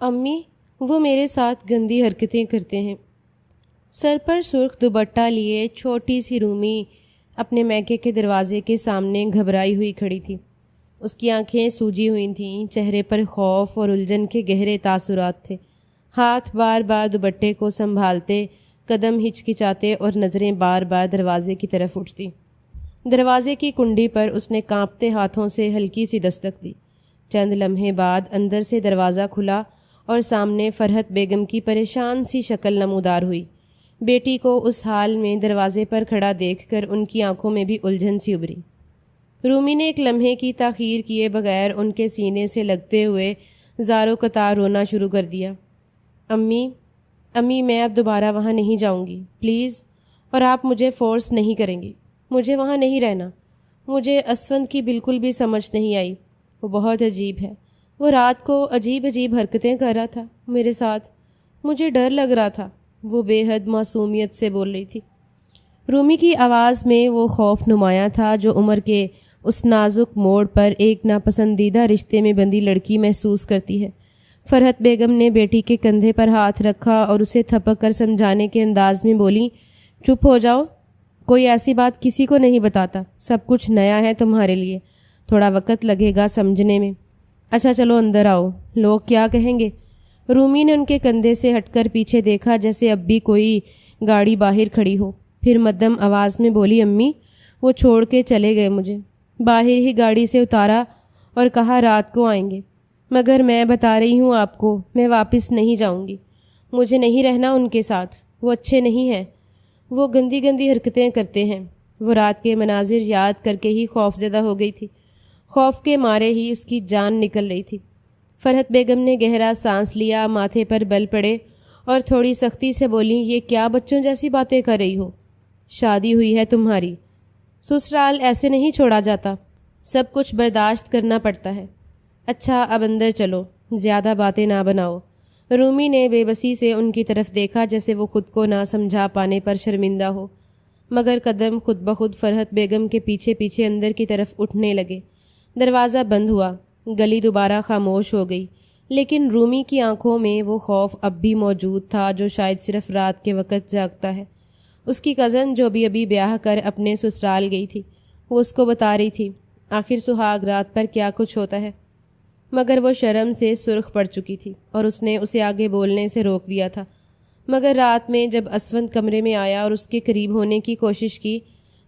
امی وہ میرے ساتھ گندی حرکتیں کرتے ہیں۔ سر پر سرخ دوپٹہ لیے چھوٹی سی رومی اپنے میکے کے دروازے کے سامنے گھبرائی ہوئی کھڑی تھی۔ اس کی آنکھیں سوجی ہوئی تھیں، چہرے پر خوف اور الجھن کے گہرے تاثرات تھے۔ ہاتھ بار بار دوپٹے کو سنبھالتے، قدم ہچکچاتے اور نظریں بار بار دروازے کی طرف اٹھتی۔ دروازے کی کنڈی پر اس نے کانپتے ہاتھوں سے ہلکی سی دستک دی۔ چند لمحے بعد اندر سے دروازہ کھلا اور سامنے فرحت بیگم کی پریشان سی شکل نمودار ہوئی۔ بیٹی کو اس حال میں دروازے پر کھڑا دیکھ کر ان کی آنکھوں میں بھی الجھن سی ابھری۔ رومی نے ایک لمحے کی تاخیر کیے بغیر ان کے سینے سے لگتے ہوئے زاروں قطار رونا شروع کر دیا۔ امی میں اب دوبارہ وہاں نہیں جاؤں گی پلیز، اور آپ مجھے فورس نہیں کریں گی، مجھے وہاں نہیں رہنا۔ مجھے اسفند کی بالکل بھی سمجھ نہیں آئی، وہ بہت عجیب ہے، وہ رات کو عجیب حرکتیں کر رہا تھا میرے ساتھ، مجھے ڈر لگ رہا تھا، وہ بے حد معصومیت سے بول رہی تھی۔ رومی کی آواز میں وہ خوف نمایاں تھا جو عمر کے اس نازک موڑ پر ایک ناپسندیدہ رشتے میں بندھی لڑکی محسوس کرتی ہے۔ فرحت بیگم نے بیٹی کے کندھے پر ہاتھ رکھا اور اسے تھپک کر سمجھانے کے انداز میں بولی، چپ ہو جاؤ، کوئی ایسی بات کسی کو نہیں بتاتا، سب کچھ نیا ہے تمہارے لیے، تھوڑا وقت لگے گا سمجھنے میں۔ اچھا چلو اندر آؤ، لوگ کیا کہیں گے؟ رومی نے ان کے کندھے سے ہٹ کر پیچھے دیکھا جیسے اب بھی کوئی گاڑی باہر کھڑی ہو، پھر مدھم آواز میں بولی، امی وہ چھوڑ کے چلے گئے، مجھے باہر ہی گاڑی سے اتارا اور کہا رات کو آئیں گے، مگر میں بتا رہی ہوں آپ کو میں واپس نہیں جاؤں گی، مجھے نہیں رہنا ان کے ساتھ، وہ اچھے نہیں ہیں، وہ گندی حرکتیں کرتے ہیں۔ وہ رات کے مناظر یاد کر کے ہی خوف زدہ ہو گئی تھی، خوف کے مارے ہی اس کی جان نکل رہی تھی۔ فرحت بیگم نے گہرا سانس لیا، ماتھے پر بل پڑے اور تھوڑی سختی سے بولی، یہ کیا بچوں جیسی باتیں کر رہی ہو؟ شادی ہوئی ہے تمہاری، سسرال ایسے نہیں چھوڑا جاتا، سب کچھ برداشت کرنا پڑتا ہے۔ اچھا اب اندر چلو، زیادہ باتیں نہ بناؤ۔ رومی نے بے بسی سے ان کی طرف دیکھا جیسے وہ خود کو نہ سمجھا پانے پر شرمندہ ہو، مگر قدم خود بخود فرحت بیگم کے پیچھے پیچھے اندر کی طرف اٹھنے لگے۔ دروازہ بند ہوا، گلی دوبارہ خاموش ہو گئی، لیکن رومی کی آنکھوں میں وہ خوف اب بھی موجود تھا جو شاید صرف رات کے وقت جاگتا ہے۔ اس کی کزن جو بھی ابھی بیاہ کر اپنے سسرال گئی تھی، وہ اس کو بتا رہی تھی آخر سہاگ رات پر کیا کچھ ہوتا ہے، مگر وہ شرم سے سرخ پڑ چکی تھی اور اس نے اسے آگے بولنے سے روک دیا تھا۔ مگر رات میں جب اسفند کمرے میں آیا اور اس کے قریب ہونے کی کوشش کی،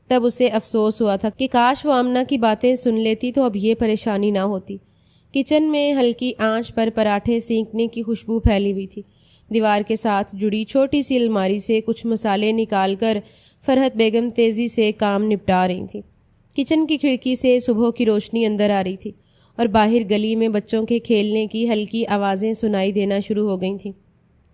تب اسے افسوس ہوا تھا کہ کاش وہ آمنہ کی باتیں سن لیتی تو اب یہ پریشانی نہ ہوتی۔ کچن میں ہلکی آنچ پر پراٹھے سینکنے کی خوشبو پھیلی ہوئی تھی۔ دیوار کے ساتھ جڑی چھوٹی سی الماری سے کچھ مسالے نکال کر فرحت بیگم تیزی سے کام نپٹا رہی تھیں۔ کچن کی کھڑکی سے صبح کی روشنی اندر آ رہی تھی اور باہر گلی میں بچوں کے کھیلنے کی ہلکی آوازیں سنائی دینا شروع ہو گئی تھیں۔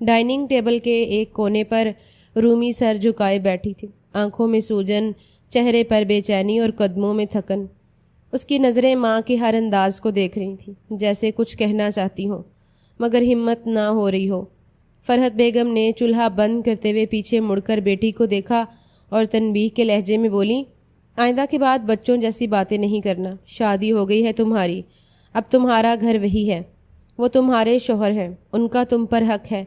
ڈائننگ ٹیبل کے ایک کونے پر رومی سر جھکائے بیٹھی تھی، آنکھوں میں سوجن، چہرے پر بے چینی اور قدموں میں تھکن۔ اس کی نظریں ماں کے ہر انداز کو دیکھ رہی تھیں، جیسے کچھ کہنا چاہتی ہوں مگر ہمت نہ ہو رہی ہو۔ فرحت بیگم نے چولہا بند کرتے ہوئے پیچھے مڑ کر بیٹی کو دیکھا اور تنبیہ کے لہجے میں بولی، آئندہ کے بعد بچوں جیسی باتیں نہیں کرنا، شادی ہو گئی ہے تمہاری، اب تمہارا گھر وہی ہے، وہ تمہارے شوہر ہیں، ان کا تم پر حق ہے،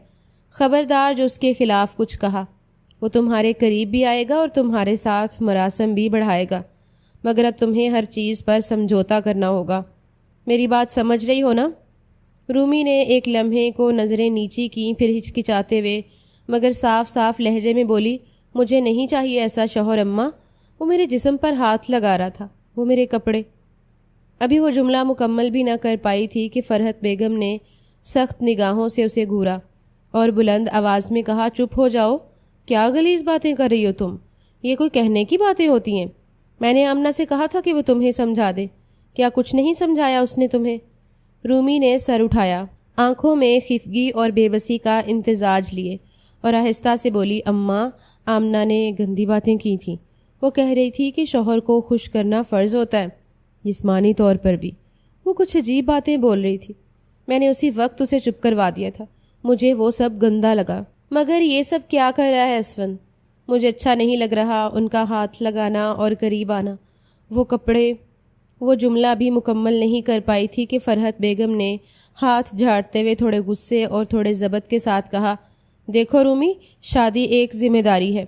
خبردار جو اس کے خلاف کچھ کہا، وہ تمہارے قریب بھی آئے گا اور تمہارے ساتھ مراسم بھی بڑھائے گا، مگر اب تمہیں ہر چیز پر سمجھوتا کرنا ہوگا، میری بات سمجھ رہی ہو نا؟ رومی نے ایک لمحے کو نظریں نیچی کیں، پھر ہچکچاتے ہوئے مگر صاف لہجے میں بولی، مجھے نہیں چاہیے ایسا شوہر اماں، وہ میرے جسم پر ہاتھ لگا رہا تھا، وہ میرے کپڑے۔ ابھی وہ جملہ مکمل بھی نہ کر پائی تھی کہ فرحت بیگم نے سخت نگاہوں سے اسے گھورا اور بلند آواز میں کہا، چپ ہو جاؤ، کیا غلیظ باتیں کر رہی ہو تم، یہ کوئی کہنے کی باتیں ہوتی ہیں؟ میں نے آمنہ سے کہا تھا کہ وہ تمہیں سمجھا دے، کیا کچھ نہیں سمجھایا اس نے تمہیں؟ رومی نے سر اٹھایا، آنکھوں میں خفگی اور بے بسی کا امتزاج لیے، اور آہستہ سے بولی، اماں آمنہ نے گندی باتیں کی تھیں، وہ کہہ رہی تھی کہ شوہر کو خوش کرنا فرض ہوتا ہے، جسمانی طور پر بھی، وہ کچھ عجیب باتیں بول رہی تھی، میں نے اسی وقت اسے چپ کروا دیا تھا، مجھے وہ سب گندا لگا، مگر یہ سب کیا کر رہا ہے اسفند، مجھے اچھا نہیں لگ رہا ان کا ہاتھ لگانا اور قریب آنا، وہ کپڑے۔ وہ جملہ بھی مکمل نہیں کر پائی تھی کہ فرحت بیگم نے ہاتھ جھاڑتے ہوئے تھوڑے غصے اور تھوڑے ضبط کے ساتھ کہا، دیکھو رومی، شادی ایک ذمہ داری ہے۔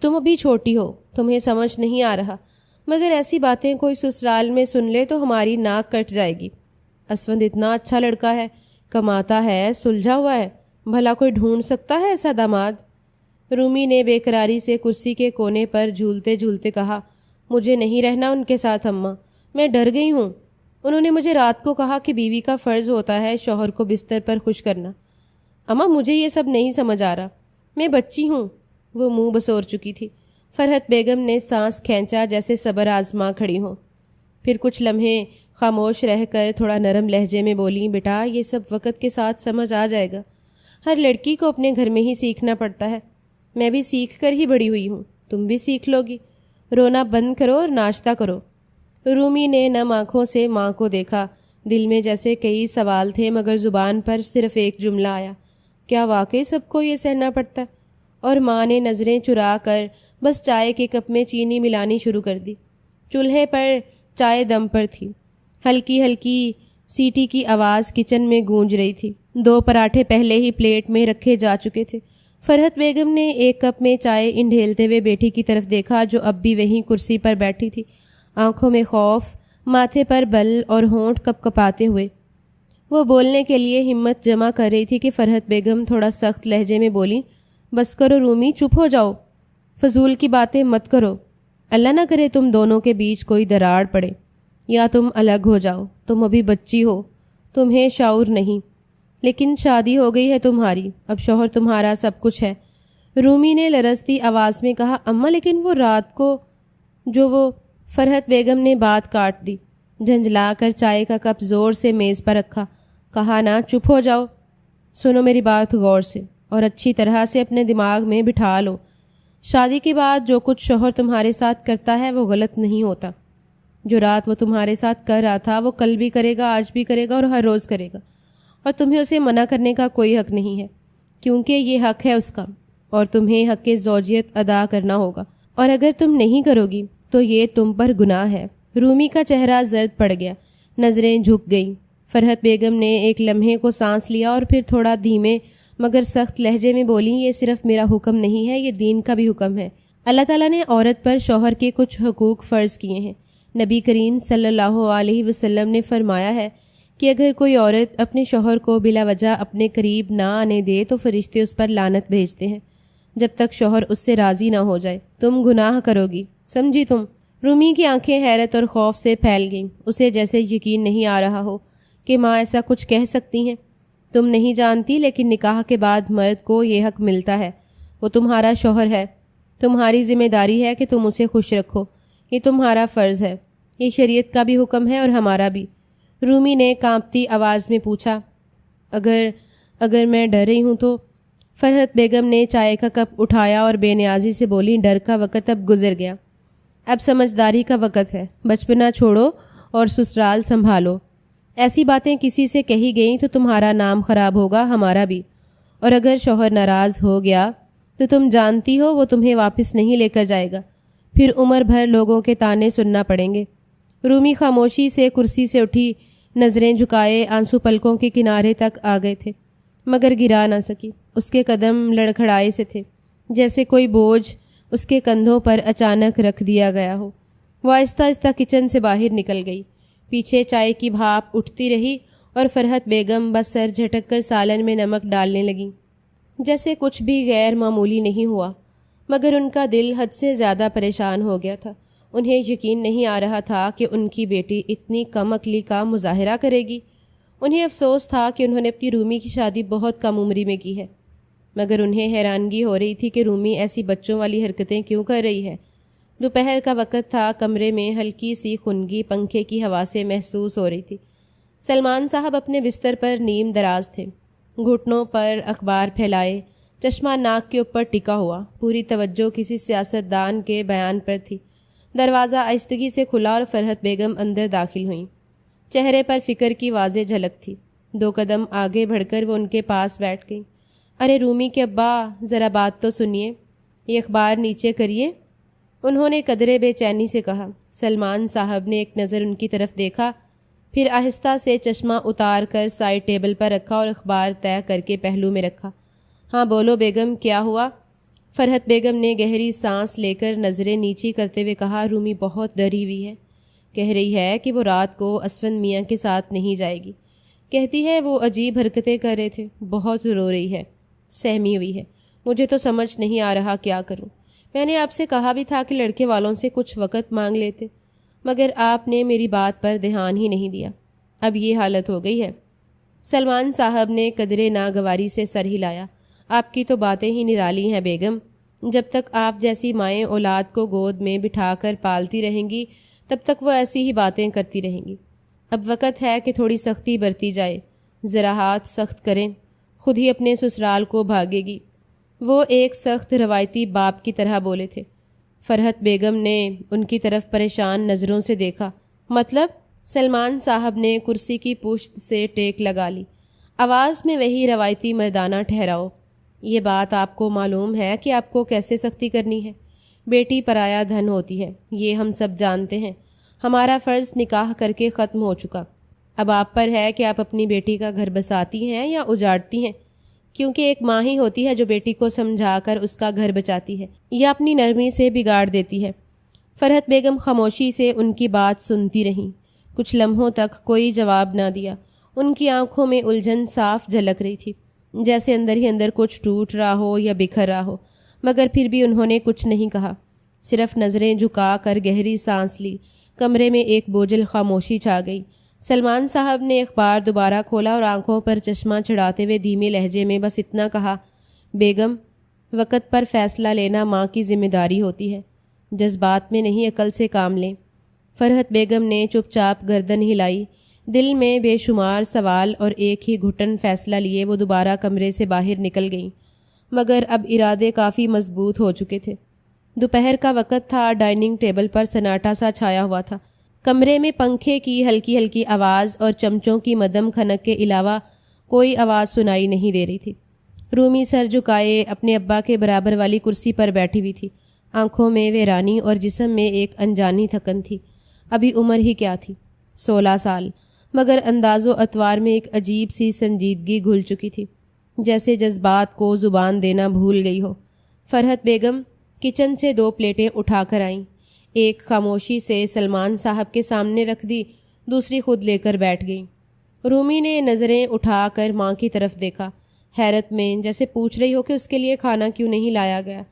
تم ابھی چھوٹی ہو، تمہیں سمجھ نہیں آ رہا، مگر ایسی باتیں کوئی سسرال میں سن لے تو ہماری ناک کٹ جائے گی۔ اسوند اتنا اچھا لڑکا ہے، کماتا ہے، سلجھا ہوا ہے، بھلا کوئی ڈھونڈ سکتا ہے ایسا داماد؟ رومی نے بے قراری سے کرسی کے کونے پر جھولتے جھولتے کہا، مجھے نہیں رہنا ان کے ساتھ اماں، میں ڈر گئی ہوں۔ انہوں نے مجھے رات کو کہا کہ بیوی کا فرض ہوتا ہے شوہر کو بستر پر خوش کرنا۔ اماں مجھے یہ سب نہیں سمجھ آ رہا، میں بچی ہوں۔ وہ منہ بسور چکی تھی۔ فرحت بیگم نے سانس کھینچا جیسے صبر آزما کھڑی ہوں، پھر کچھ لمحے خاموش رہ کر تھوڑا نرم لہجے میں بولیں، بیٹا یہ سب وقت کے ساتھ سمجھ آ جائے گا، ہر لڑکی کو اپنے گھر میں ہی سیکھنا پڑتا ہے، میں بھی سیکھ کر ہی بڑی ہوئی ہوں، تم بھی سیکھ لو گی، رونا بند کرو اور ناشتہ کرو۔ رومی نے نم آنکھوں سے ماں کو دیکھا، دل میں جیسے کئی سوال تھے مگر زبان پر صرف ایک جملہ آیا، کیا واقعی سب کو یہ سہنا پڑتا ہے؟ اور ماں نے نظریں چرا کر بس چائے کے کپ میں چینی ملانی شروع کر دی۔ چولہے پر چائے دم پر تھی، ہلکی ہلکی سیٹی کی آواز کچن میں گونج رہی تھی۔ 2 پراٹھے پہلے ہی پلیٹ میں رکھے جا چکے تھے۔ فرحت بیگم نے ایک کپ میں چائے انڈھیلتے ہوئے بیٹی کی طرف دیکھا جو اب بھی وہیں کرسی پر بیٹھی تھی، آنکھوں میں خوف، ماتھے پر بل اور ہونٹ کپ کپاتے ہوئے۔ وہ بولنے کے لیے ہمت جمع کر رہی تھی کہ فرحت بیگم تھوڑا سخت لہجے میں بولی، بس کرو رومی، چپ ہو جاؤ، فضول کی باتیں مت کرو، اللہ نہ کرے تم دونوں کے بیچ کوئی دراڑ پڑے یا تم الگ ہو جاؤ، تم ابھی بچی ہو، تمہیں شعور نہیں، لیکن شادی ہو گئی ہے تمہاری، اب شوہر تمہارا سب کچھ ہے۔ رومی نے لرزتی آواز میں کہا، اماں لیکن وہ رات کو جو وہ… فرحت بیگم نے بات کاٹ دی، جھنجھلا کر چائے کا کپ زور سے میز پر رکھا، کہا نا چپ ہو جاؤ، سنو میری بات غور سے اور اچھی طرح سے اپنے دماغ میں بٹھا لو، شادی کے بعد جو کچھ شوہر تمہارے ساتھ کرتا ہے وہ غلط نہیں ہوتا، جو رات وہ تمہارے ساتھ کر رہا تھا وہ کل بھی کرے گا، آج بھی کرے گا اور ہر روز کرے گا، اور تمہیں اسے منع کرنے کا کوئی حق نہیں ہے، کیونکہ یہ حق ہے اس کا، اور تمہیں حق زوجیت ادا کرنا ہوگا، اور اگر تم نہیں کرو گی تو یہ تم پر گناہ ہے۔ رومی کا چہرہ زرد پڑ گیا، نظریں جھک گئیں۔ فرحت بیگم نے ایک لمحے کو سانس لیا اور پھر تھوڑا دھیمے مگر سخت لہجے میں بولی، یہ صرف میرا حکم نہیں ہے، یہ دین کا بھی حکم ہے۔ اللہ تعالیٰ نے عورت پر شوہر کے کچھ حقوق فرض کیے ہیں۔ نبی کریم صلی اللہ علیہ وسلم نے فرمایا ہے کہ اگر کوئی عورت اپنے شوہر کو بلا وجہ اپنے قریب نہ آنے دے تو فرشتے اس پر لعنت بھیجتے ہیں جب تک شوہر اس سے راضی نہ ہو جائے۔ تم گناہ کرو گی، سمجھی تم؟ رومی کی آنکھیں حیرت اور خوف سے پھیل گئیں، اسے جیسے یقین نہیں آ رہا ہو کہ ماں ایسا کچھ کہہ سکتی ہیں۔ تم نہیں جانتی لیکن نکاح کے بعد مرد کو یہ حق ملتا ہے، وہ تمہارا شوہر ہے، تمہاری ذمہ داری ہے کہ تم اسے خوش رکھو، یہ تمہارا فرض ہے، یہ شریعت کا بھی حکم ہے اور ہمارا بھی۔ رومی نے کانپتی آواز میں پوچھا، اگر میں ڈر رہی ہوں تو؟ فرحت بیگم نے چائے کا کپ اٹھایا اور بے نیازی سے بولی، ڈر کا وقت اب گزر گیا، اب سمجھداری کا وقت ہے، بچپنا چھوڑو اور سسرال سنبھالو۔ ایسی باتیں کسی سے کہی گئیں تو تمہارا نام خراب ہوگا، ہمارا بھی، اور اگر شوہر ناراض ہو گیا تو تم جانتی ہو وہ تمہیں واپس نہیں لے کر جائے گا، پھر عمر بھر لوگوں کے طعنے سننا پڑیں گے۔ رومی خاموشی سے کرسی سے اٹھی، نظریں جھکائے آنسو پلکوں کے کنارے تک آ گئے تھے مگر گرا نہ سکی، اس کے قدم لڑکھڑائے سے تھے جیسے کوئی بوجھ اس کے کندھوں پر اچانک رکھ دیا گیا ہو۔ وہ آہستہ آہستہ کچن سے باہر نکل گئی، پیچھے چائے کی بھاپ اٹھتی رہی اور فرحت بیگم بس سر جھٹک کر سالن میں نمک ڈالنے لگیں، جیسے کچھ بھی غیر معمولی نہیں ہوا، مگر ان کا دل حد سے زیادہ پریشان ہو گیا تھا۔ انہیں یقین نہیں آ رہا تھا کہ ان کی بیٹی اتنی کم عقلی کا مظاہرہ کرے گی۔ انہیں افسوس تھا کہ انہوں نے اپنی رومی کی شادی بہت کم عمری میں کی ہے، مگر انہیں حیرانگی ہو رہی تھی کہ رومی ایسی بچوں والی حرکتیں کیوں کر رہی ہے۔ دوپہر کا وقت تھا، کمرے میں ہلکی سی خنگی پنکھے کی ہوا سے محسوس ہو رہی تھی۔ سلمان صاحب اپنے بستر پر نیم دراز تھے، گھٹنوں پر اخبار پھیلائے، چشمہ ناک کے اوپر ٹکا ہوا، پوری توجہ کسی سیاست دان کے بیان پر تھی۔ دروازہ آہستگی سے کھلا اور فرحت بیگم اندر داخل ہوئیں، چہرے پر فکر کی واضح جھلک تھی۔ 2 قدم آگے بڑھ کر وہ ان کے پاس بیٹھ گئیں۔ ارے رومی کے ابا، ذرا بات تو سنیے، یہ اخبار نیچے کریے، انہوں نے قدرے بے چینی سے کہا۔ سلمان صاحب نے ایک نظر ان کی طرف دیکھا، پھر آہستہ سے چشمہ اتار کر سائڈ ٹیبل پر رکھا اور اخبار طے کر کے پہلو میں رکھا۔ ہاں بولو بیگم، کیا ہوا؟ فرحت بیگم نے گہری سانس لے کر نظریں نیچی کرتے ہوئے کہا، رومی بہت ڈری ہوئی ہے، کہہ رہی ہے کہ وہ رات کو اسفند میاں کے ساتھ نہیں جائے گی، کہتی ہے وہ عجیب حرکتیں کر رہے تھے، بہت رو رہی ہے، سہمی ہوئی ہے، مجھے تو سمجھ نہیں آ رہا کیا کروں۔ میں نے آپ سے کہا بھی تھا کہ لڑکے والوں سے کچھ وقت مانگ لیتے، مگر آپ نے میری بات پر دھیان ہی نہیں دیا، اب یہ حالت ہو گئی ہے۔ سلمان صاحب نے قدرے ناگواری سے سر ہلایا، آپ کی تو باتیں ہی نرالی ہیں بیگم، جب تک آپ جیسی مائیں اولاد کو گود میں بٹھا کر پالتی رہیں گی تب تک وہ ایسی ہی باتیں کرتی رہیں گی۔ اب وقت ہے کہ تھوڑی سختی برتی جائے، ذرا ہاتھ سخت کریں، خود ہی اپنے سسرال کو بھاگے گی۔ وہ ایک سخت روایتی باپ کی طرح بولے تھے۔ فرحت بیگم نے ان کی طرف پریشان نظروں سے دیکھا۔ مطلب؟ سلمان صاحب نے کرسی کی پشت سے ٹیک لگا لی، آواز میں وہی روایتی مردانہ ٹھہراؤ۔ یہ بات آپ کو معلوم ہے کہ آپ کو کیسے سختی کرنی ہے؟ بیٹی پرایا دھن ہوتی ہے، یہ ہم سب جانتے ہیں، ہمارا فرض نکاح کر کے ختم ہو چکا، اب آپ پر ہے کہ آپ اپنی بیٹی کا گھر بساتی ہیں یا اجاڑتی ہیں، کیونکہ ایک ماں ہی ہوتی ہے جو بیٹی کو سمجھا کر اس کا گھر بچاتی ہے یا اپنی نرمی سے بگاڑ دیتی ہے۔ فرحت بیگم خاموشی سے ان کی بات سنتی رہیں، کچھ لمحوں تک کوئی جواب نہ دیا۔ ان کی آنکھوں میں الجھن صاف جھلک رہی تھی، جیسے اندر ہی اندر کچھ ٹوٹ رہا ہو یا بکھر رہا ہو، مگر پھر بھی انہوں نے کچھ نہیں کہا، صرف نظریں جھکا کر گہری سانس لی۔ کمرے میں ایک بوجھل خاموشی چھا گئی۔ سلمان صاحب نے اخبار دوبارہ کھولا اور آنکھوں پر چشمہ چڑھاتے ہوئے دھیمے لہجے میں بس اتنا کہا، بیگم، وقت پر فیصلہ لینا ماں کی ذمہ داری ہوتی ہے، جذبات میں نہیں عقل سے کام لیں۔ فرحت بیگم نے چپ چاپ گردن ہلائی، دل میں بے شمار سوال اور ایک ہی گھٹن فیصلہ لیے وہ دوبارہ کمرے سے باہر نکل گئیں، مگر اب ارادے کافی مضبوط ہو چکے تھے۔ دوپہر کا وقت تھا، ڈائننگ ٹیبل پر سناٹا سا چھایا ہوا تھا، کمرے میں پنکھے کی ہلکی ہلکی آواز اور چمچوں کی مدھم کھنک کے علاوہ کوئی آواز سنائی نہیں دے رہی تھی۔ رومی سر جھکائے اپنے ابا کے برابر والی کرسی پر بیٹھی ہوئی تھی، آنکھوں میں ویرانی اور جسم میں ایک انجانی تھکن تھی۔ ابھی عمر ہی کیا تھی، 16 سال، مگر انداز و اطوار میں ایک عجیب سی سنجیدگی گھل چکی تھی، جیسے جذبات کو زبان دینا بھول گئی ہو۔ فرحت بیگم کچن سے 2 پلیٹیں اٹھا کر آئیں، ایک خاموشی سے سلمان صاحب کے سامنے رکھ دی، دوسری خود لے کر بیٹھ گئیں۔ رومی نے نظریں اٹھا کر ماں کی طرف دیکھا، حیرت میں، جیسے پوچھ رہی ہو کہ اس کے لیے کھانا کیوں نہیں لایا گیا،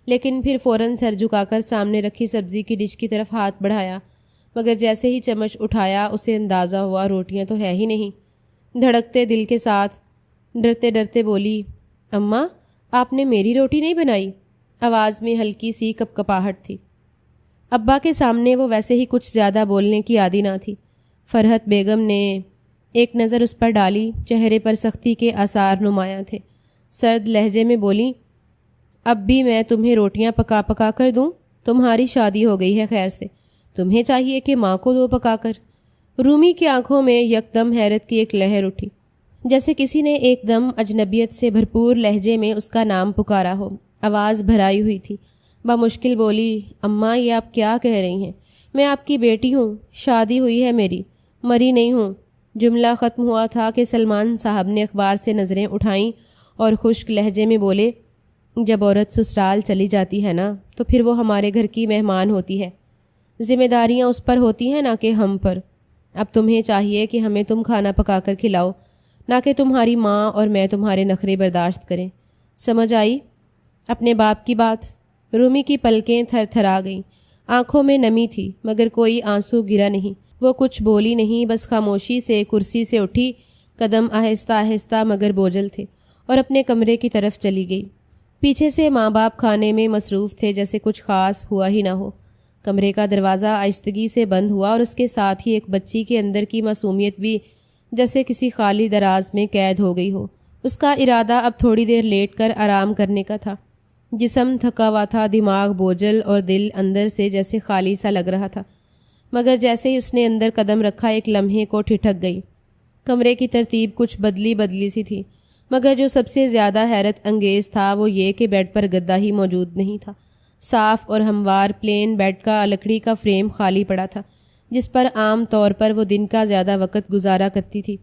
لیکن پھر فوراً سر جھکا کر سامنے رکھی سبزی کی ڈش کی طرف ہاتھ بڑھایا، مگر جیسے ہی چمچ اٹھایا اسے اندازہ ہوا روٹیاں تو ہے ہی نہیں۔ دھڑکتے دل کے ساتھ ڈرتے ڈرتے بولی، اماں، آپ نے میری روٹی نہیں بنائی؟ آواز میں ہلکی سی کپکپاہٹ تھی۔ ابا کے سامنے وہ ویسے ہی کچھ زیادہ بولنے کی عادی نہ تھی۔ فرحت بیگم نے ایک نظر اس پر ڈالی، چہرے پر سختی کے آثار نمایاں تھے، سرد لہجے میں بولی، اب بھی میں تمہیں روٹیاں پکا پکا کر دوں؟ تمہاری شادی ہو گئی ہے خیر سے، تمہیں چاہیے کہ ماں کو دو پکا کر۔ رومی کی آنکھوں میں یکدم حیرت کی ایک لہر اٹھی، جیسے کسی نے ایک دم اجنبیت سے بھرپور لہجے میں اس کا نام پکارا ہو۔ آواز بھرائی ہوئی تھی، بمشکل بولی، اماں یہ آپ کیا کہہ رہی ہیں؟ میں آپ کی بیٹی ہوں، شادی ہوئی ہے میری، مری نہیں ہوں۔ جملہ ختم ہوا تھا کہ سلمان صاحب نے اخبار سے نظریں اٹھائیں اور خشک لہجے میں بولے، جب عورت سسرال چلی جاتی ہے نا تو پھر وہ ہمارے گھر کی مہمان ہوتی ہے، ذمہ داریاں اس پر ہوتی ہیں نہ کہ ہم پر۔ اب تمہیں چاہیے کہ ہمیں تم کھانا پکا کر کھلاؤ، نہ کہ تمہاری ماں اور میں تمہارے نخرے برداشت کریں۔ سمجھ آئی اپنے باپ کی بات؟ رومی کی پلکیں تھر تھر آ گئیں، آنکھوں میں نمی تھی مگر کوئی آنسو گرا نہیں۔ وہ کچھ بولی نہیں، بس خاموشی سے کرسی سے اٹھی، قدم آہستہ آہستہ مگر بوجھل تھے، اور اپنے کمرے کی طرف چلی گئی۔ پیچھے سے ماں باپ کھانے میں مصروف تھے، جیسے کچھ خاص ہوا ہی نہ ہو۔ کمرے کا دروازہ آہستگی سے بند ہوا اور اس کے ساتھ ہی ایک بچی کے اندر کی معصومیت بھی جیسے کسی خالی دراز میں قید ہو گئی ہو۔ اس کا ارادہ اب تھوڑی دیر لیٹ کر آرام کرنے کا تھا، جسم تھکا ہوا تھا، دماغ بوجھل اور دل اندر سے جیسے خالی سا لگ رہا تھا، مگر جیسے ہی اس نے اندر قدم رکھا ایک لمحے کو ٹھٹک گئی۔ کمرے کی ترتیب کچھ بدلی سی تھی، مگر جو سب سے زیادہ حیرت انگیز تھا وہ یہ کہ بیڈ پر گدا ہی موجود نہیں تھا۔ صاف اور ہموار پلین بیڈ کا لکڑی کا فریم خالی پڑا تھا، جس پر عام طور پر وہ دن کا زیادہ وقت گزارا کرتی تھی۔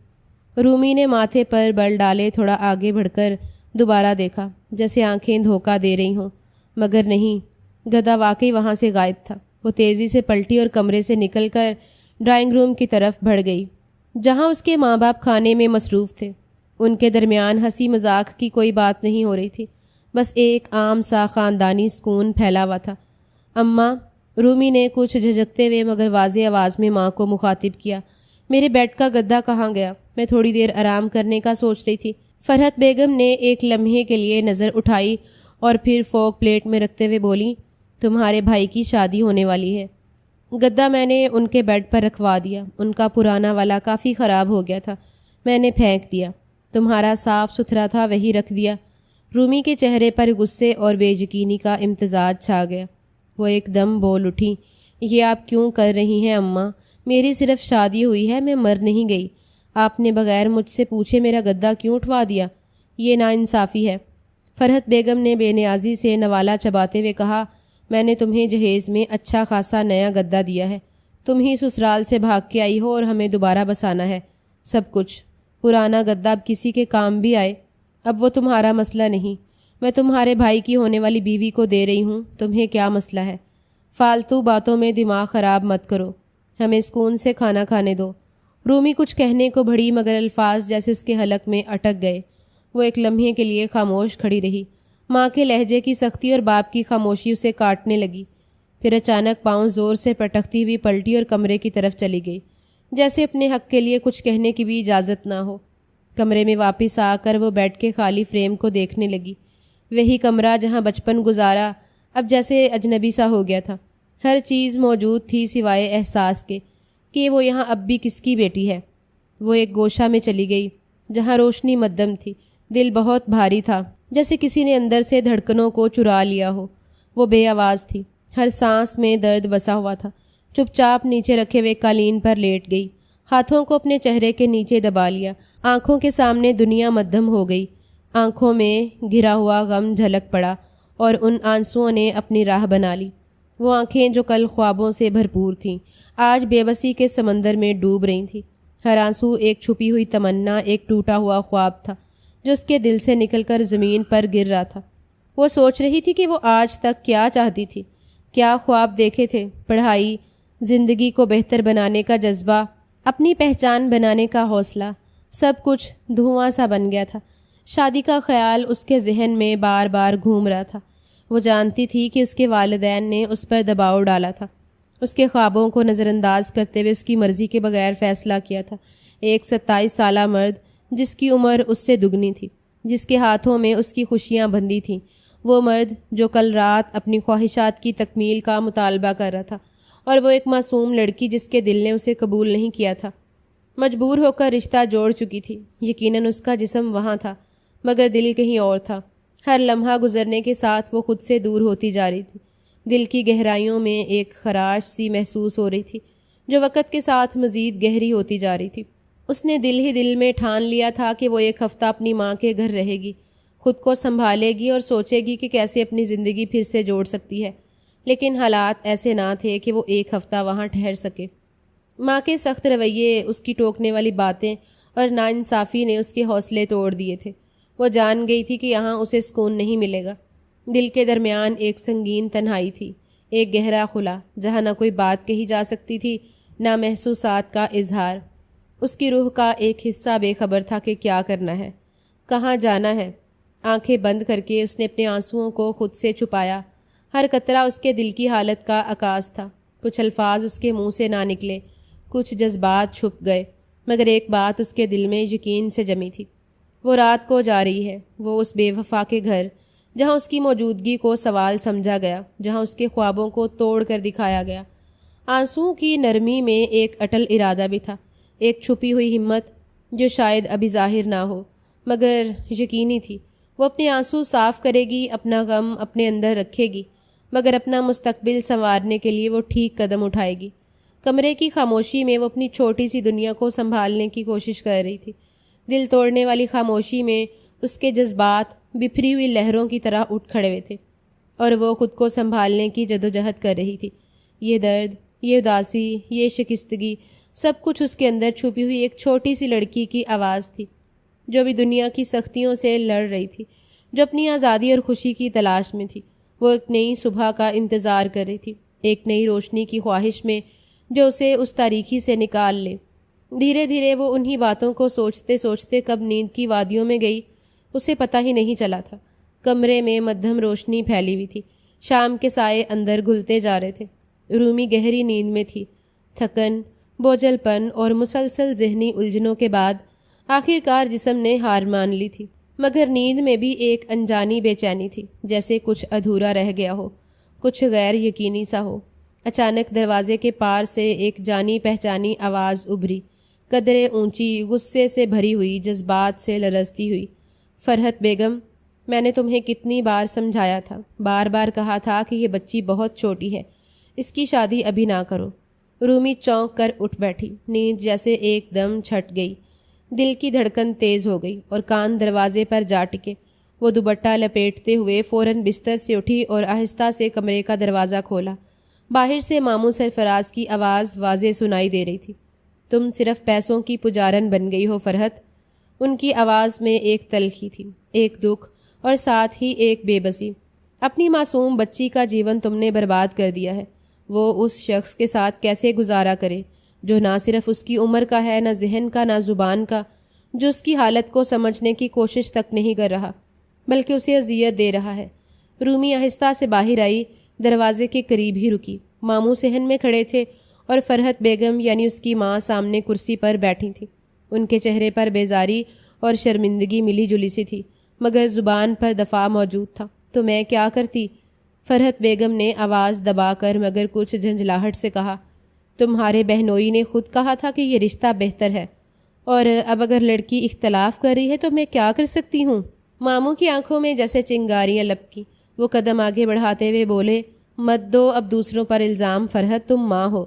رومی نے ماتھے پر بل ڈالے تھوڑا آگے بڑھ کر دوبارہ دیکھا، جیسے آنکھیں دھوکہ دے رہی ہوں، مگر نہیں، گدھا واقعی وہاں سے غائب تھا۔ وہ تیزی سے پلٹی اور کمرے سے نکل کر ڈرائنگ روم کی طرف بڑھ گئی، جہاں اس کے ماں باپ کھانے میں مصروف تھے۔ ان کے درمیان ہنسی مذاق کی کوئی بات نہیں ہو رہی تھی، بس ایک عام سا خاندانی سکون پھیلا ہوا تھا۔ اماں، رومی نے کچھ جھجکتے ہوئے مگر واضح آواز میں ماں کو مخاطب کیا، میرے بیڈ کا گدا کہاں گیا؟ میں تھوڑی دیر آرام کرنے کا سوچ رہی تھی۔ فرحت بیگم نے ایک لمحے کے لیے نظر اٹھائی اور پھر فوک پلیٹ میں رکھتے ہوئے بولی، تمہارے بھائی کی شادی ہونے والی ہے۔ گدا میں نے ان کے بیڈ پر رکھوا دیا، ان کا پرانا والا کافی خراب ہو گیا تھا، میں نے پھینک دیا۔ تمہارا صاف ستھرا تھا، وہی رکھ دیا۔ رومی کے چہرے پر غصے اور بے یقینی کا امتزاج چھا گیا۔ وہ ایک دم بول اٹھی، یہ آپ کیوں کر رہی ہیں اماں؟ میری صرف شادی ہوئی ہے، میں مر نہیں گئی۔ آپ نے بغیر مجھ سے پوچھے میرا گدا کیوں اٹھوا دیا؟ یہ ناانصافی ہے۔ فرحت بیگم نے بے نیازی سے نوالا چباتے ہوئے کہا، میں نے تمہیں جہیز میں اچھا خاصا نیا گدا دیا ہے، تم ہی سسرال سے بھاگ کے آئی ہو اور ہمیں دوبارہ بسانا ہے سب کچھ۔ پرانا گدا اب کسی کے کام بھی آئے، اب وہ تمہارا مسئلہ نہیں۔ میں تمہارے بھائی کی ہونے والی بیوی کو دے رہی ہوں، تمہیں کیا مسئلہ ہے؟ فالتو باتوں میں دماغ خراب مت کرو، ہمیں سکون سے کھانا کھانے دو۔ رومی کچھ کہنے کو بڑھی مگر الفاظ جیسے اس کے حلق میں اٹک گئے۔ وہ ایک لمحے کے لیے خاموش کھڑی رہی۔ ماں کے لہجے کی سختی اور باپ کی خاموشی اسے کاٹنے لگی۔ پھر اچانک پاؤں زور سے پٹکتی ہوئی پلٹی اور کمرے کی طرف چلی گئی، جیسے اپنے حق کے لیے کچھ کہنے کی بھی اجازت نہ ہو۔ کمرے میں واپس آ کر وہ بیڈ کے خالی فریم کو دیکھنے لگی۔ وہی کمرہ جہاں بچپن گزارا اب جیسے اجنبی سا ہو گیا تھا۔ ہر چیز موجود تھی سوائے احساس کے کہ وہ یہاں اب بھی کس کی بیٹی ہے۔ وہ ایک گوشہ میں چلی گئی جہاں روشنی مدھم تھی۔ دل بہت بھاری تھا، جیسے کسی نے اندر سے دھڑکنوں کو چرا لیا ہو۔ وہ بے آواز تھی، ہر سانس میں درد بسا ہوا تھا۔ چپ چاپ نیچے رکھے ہوئے قالین پر لیٹ گئی، ہاتھوں کو اپنے چہرے کے نیچے دبا لیا۔ آنکھوں کے سامنے دنیا مدھم ہو گئی، آنکھوں میں گھرا ہوا غم جھلک پڑا اور ان آنسوؤں نے اپنی راہ بنا لی۔ وہ آنکھیں جو کل خوابوں سے بھرپور تھیں، آج بے بسی کے سمندر میں ڈوب رہی تھیں۔ ہر آنسو ایک چھپی ہوئی تمنا، ایک ٹوٹا ہوا خواب تھا جو اس کے دل سے نکل کر زمین پر گر رہا تھا۔ وہ سوچ رہی تھی کہ وہ آج تک کیا چاہتی تھی، کیا خواب دیکھے تھے۔ پڑھائی، زندگی کو بہتر بنانے کا جذبہ، اپنی پہچان بنانے کا حوصلہ، سب کچھ دھواں سا بن گیا تھا۔ شادی کا خیال اس کے ذہن میں بار بار گھوم رہا تھا۔ وہ جانتی تھی کہ اس کے والدین نے اس پر دباؤ ڈالا تھا، اس کے خوابوں کو نظر انداز کرتے ہوئے اس کی مرضی کے بغیر فیصلہ کیا تھا۔ ایک 27 سالہ مرد جس کی عمر اس سے دگنی تھی، جس کے ہاتھوں میں اس کی خوشیاں بندھی تھیں، وہ مرد جو کل رات اپنی خواہشات کی تکمیل کا مطالبہ کر رہا تھا، اور وہ ایک معصوم لڑکی جس کے دل نے اسے قبول نہیں کیا تھا، مجبور ہو کر رشتہ جوڑ چکی تھی۔ یقیناً اس کا جسم وہاں تھا مگر دل کہیں اور تھا۔ ہر لمحہ گزرنے کے ساتھ وہ خود سے دور ہوتی جا رہی تھی۔ دل کی گہرائیوں میں ایک خراش سی محسوس ہو رہی تھی جو وقت کے ساتھ مزید گہری ہوتی جا رہی تھی۔ اس نے دل ہی دل میں ٹھان لیا تھا کہ وہ ایک ہفتہ اپنی ماں کے گھر رہے گی، خود کو سنبھالے گی اور سوچے گی کہ کیسے اپنی زندگی پھر سے جوڑ سکتی ہے، لیکن حالات ایسے نہ تھے کہ وہ ایک ہفتہ وہاں ٹھہر سکے۔ ماں کے سخت رویے، اس کی ٹوکنے والی باتیں اور ناانصافی نے اس کے حوصلے توڑ دیے تھے۔ وہ جان گئی تھی کہ یہاں اسے سکون نہیں ملے گا۔ دل کے درمیان ایک سنگین تنہائی تھی، ایک گہرا خلا جہاں نہ کوئی بات کہی جا سکتی تھی، نہ محسوسات کا اظہار۔ اس کی روح کا ایک حصہ بے خبر تھا کہ کیا کرنا ہے، کہاں جانا ہے۔ آنکھیں بند کر کے اس نے اپنے آنسوؤں کو خود سے چھپایا۔ ہر قطرہ اس کے دل کی حالت کا عکاس تھا۔ کچھ الفاظ اس کے منہ سے نہ نکلے، کچھ جذبات چھپ گئے، مگر ایک بات اس کے دل میں یقین سے جمی تھی، وہ رات کو جا رہی ہے، وہ اس بے وفا کے گھر جہاں اس کی موجودگی کو سوال سمجھا گیا، جہاں اس کے خوابوں کو توڑ کر دکھایا گیا۔ آنسوؤں کی نرمی میں ایک اٹل ارادہ بھی تھا، ایک چھپی ہوئی ہمت جو شاید ابھی ظاہر نہ ہو مگر یقینی تھی۔ وہ اپنے آنسو صاف کرے گی، اپنا غم اپنے اندر رکھے گی، مگر اپنا مستقبل سنوارنے کے لیے وہ ٹھیک قدم اٹھائے گی۔ کمرے کی خاموشی میں وہ اپنی چھوٹی سی دنیا کو سنبھالنے کی کوشش کر رہی تھی۔ دل توڑنے والی خاموشی میں اس کے جذبات بکھری ہوئی لہروں کی طرح اٹھ کھڑے ہوئے تھے، اور وہ خود کو سنبھالنے کی جدوجہد کر رہی تھی۔ یہ درد، یہ اداسی، یہ شکستگی، سب کچھ اس کے اندر چھپی ہوئی ایک چھوٹی سی لڑکی کی آواز تھی، جو بھی دنیا کی سختیوں سے لڑ رہی تھی، جو اپنی آزادی اور خوشی کی تلاش میں تھی۔ وہ ایک نئی صبح کا انتظار کر رہی تھی، ایک نئی روشنی کی خواہش میں جو اسے اس تاریکی سے نکال لے۔ دھیرے دھیرے وہ انہی باتوں کو سوچتے سوچتے کب نیند کی وادیوں میں گئی، اسے پتہ ہی نہیں چلا تھا۔ کمرے میں مدھم روشنی پھیلی ہوئی تھی، شام کے سائے اندر گھلتے جا رہے تھے۔ رومی گہری نیند میں تھی۔ تھکن، بوجھل پن اور مسلسل ذہنی الجھنوں کے بعد آخر کار جسم نے ہار مان لی تھی، مگر نیند میں بھی ایک انجانی بے چینی تھی، جیسے کچھ ادھورا رہ گیا ہو، کچھ غیر یقینی سا ہو۔ اچانک دروازے کے پار سے ایک جانی پہچانی آواز ابھری، قدرے اونچی، غصے سے بھری ہوئی، جذبات سے لرزتی ہوئی۔ فرحت بیگم، میں نے تمہیں کتنی بار سمجھایا تھا، بار بار کہا تھا کہ یہ بچی بہت چھوٹی ہے، اس کی شادی ابھی نہ کرو۔ رومی چونک کر اٹھ بیٹھی، نیند جیسے ایک دم چھٹ گئی، دل کی دھڑکن تیز ہو گئی اور کان دروازے پر جا ٹکے۔ وہ دوپٹہ لپیٹتے ہوئے فوراً بستر سے اٹھی اور آہستہ سے کمرے کا دروازہ کھولا۔ باہر سے ماموں سرفراز کی آواز واضح سنائی دے رہی تھی۔ تم صرف پیسوں کی پجارن بن گئی ہو فرحت۔ ان کی آواز میں ایک تلخی تھی، ایک دکھ اور ساتھ ہی ایک بے بسی۔ اپنی معصوم بچی کا جیون تم نے برباد کر دیا ہے۔ وہ اس شخص کے ساتھ کیسے گزارا کرے جو نہ صرف اس کی عمر کا ہے، نہ ذہن کا، نہ زبان کا، جو اس کی حالت کو سمجھنے کی کوشش تک نہیں کر رہا بلکہ اسے اذیت دے رہا ہے۔ رومی آہستہ سے باہر آئی، دروازے کے قریب ہی رکی۔ ماموں صحن میں کھڑے تھے اور فرحت بیگم یعنی اس کی ماں سامنے کرسی پر بیٹھی تھی۔ ان کے چہرے پر بیزاری اور شرمندگی ملی جلی سی تھی، مگر زبان پر دفاع موجود تھا۔ تو میں کیا کرتی؟ فرحت بیگم نے آواز دبا کر مگر کچھ جھنجھلاہٹ سے کہا۔ تمہارے بہنوئی نے خود کہا تھا کہ یہ رشتہ بہتر ہے، اور اب اگر لڑکی اختلاف کر رہی ہے تو میں کیا کر سکتی ہوں؟ ماموں کی آنکھوں میں جیسے چنگاریاں لپکی۔ وہ قدم آگے بڑھاتے ہوئے بولے، مت دو اب دوسروں پر الزام فرحت، تم ماں ہو،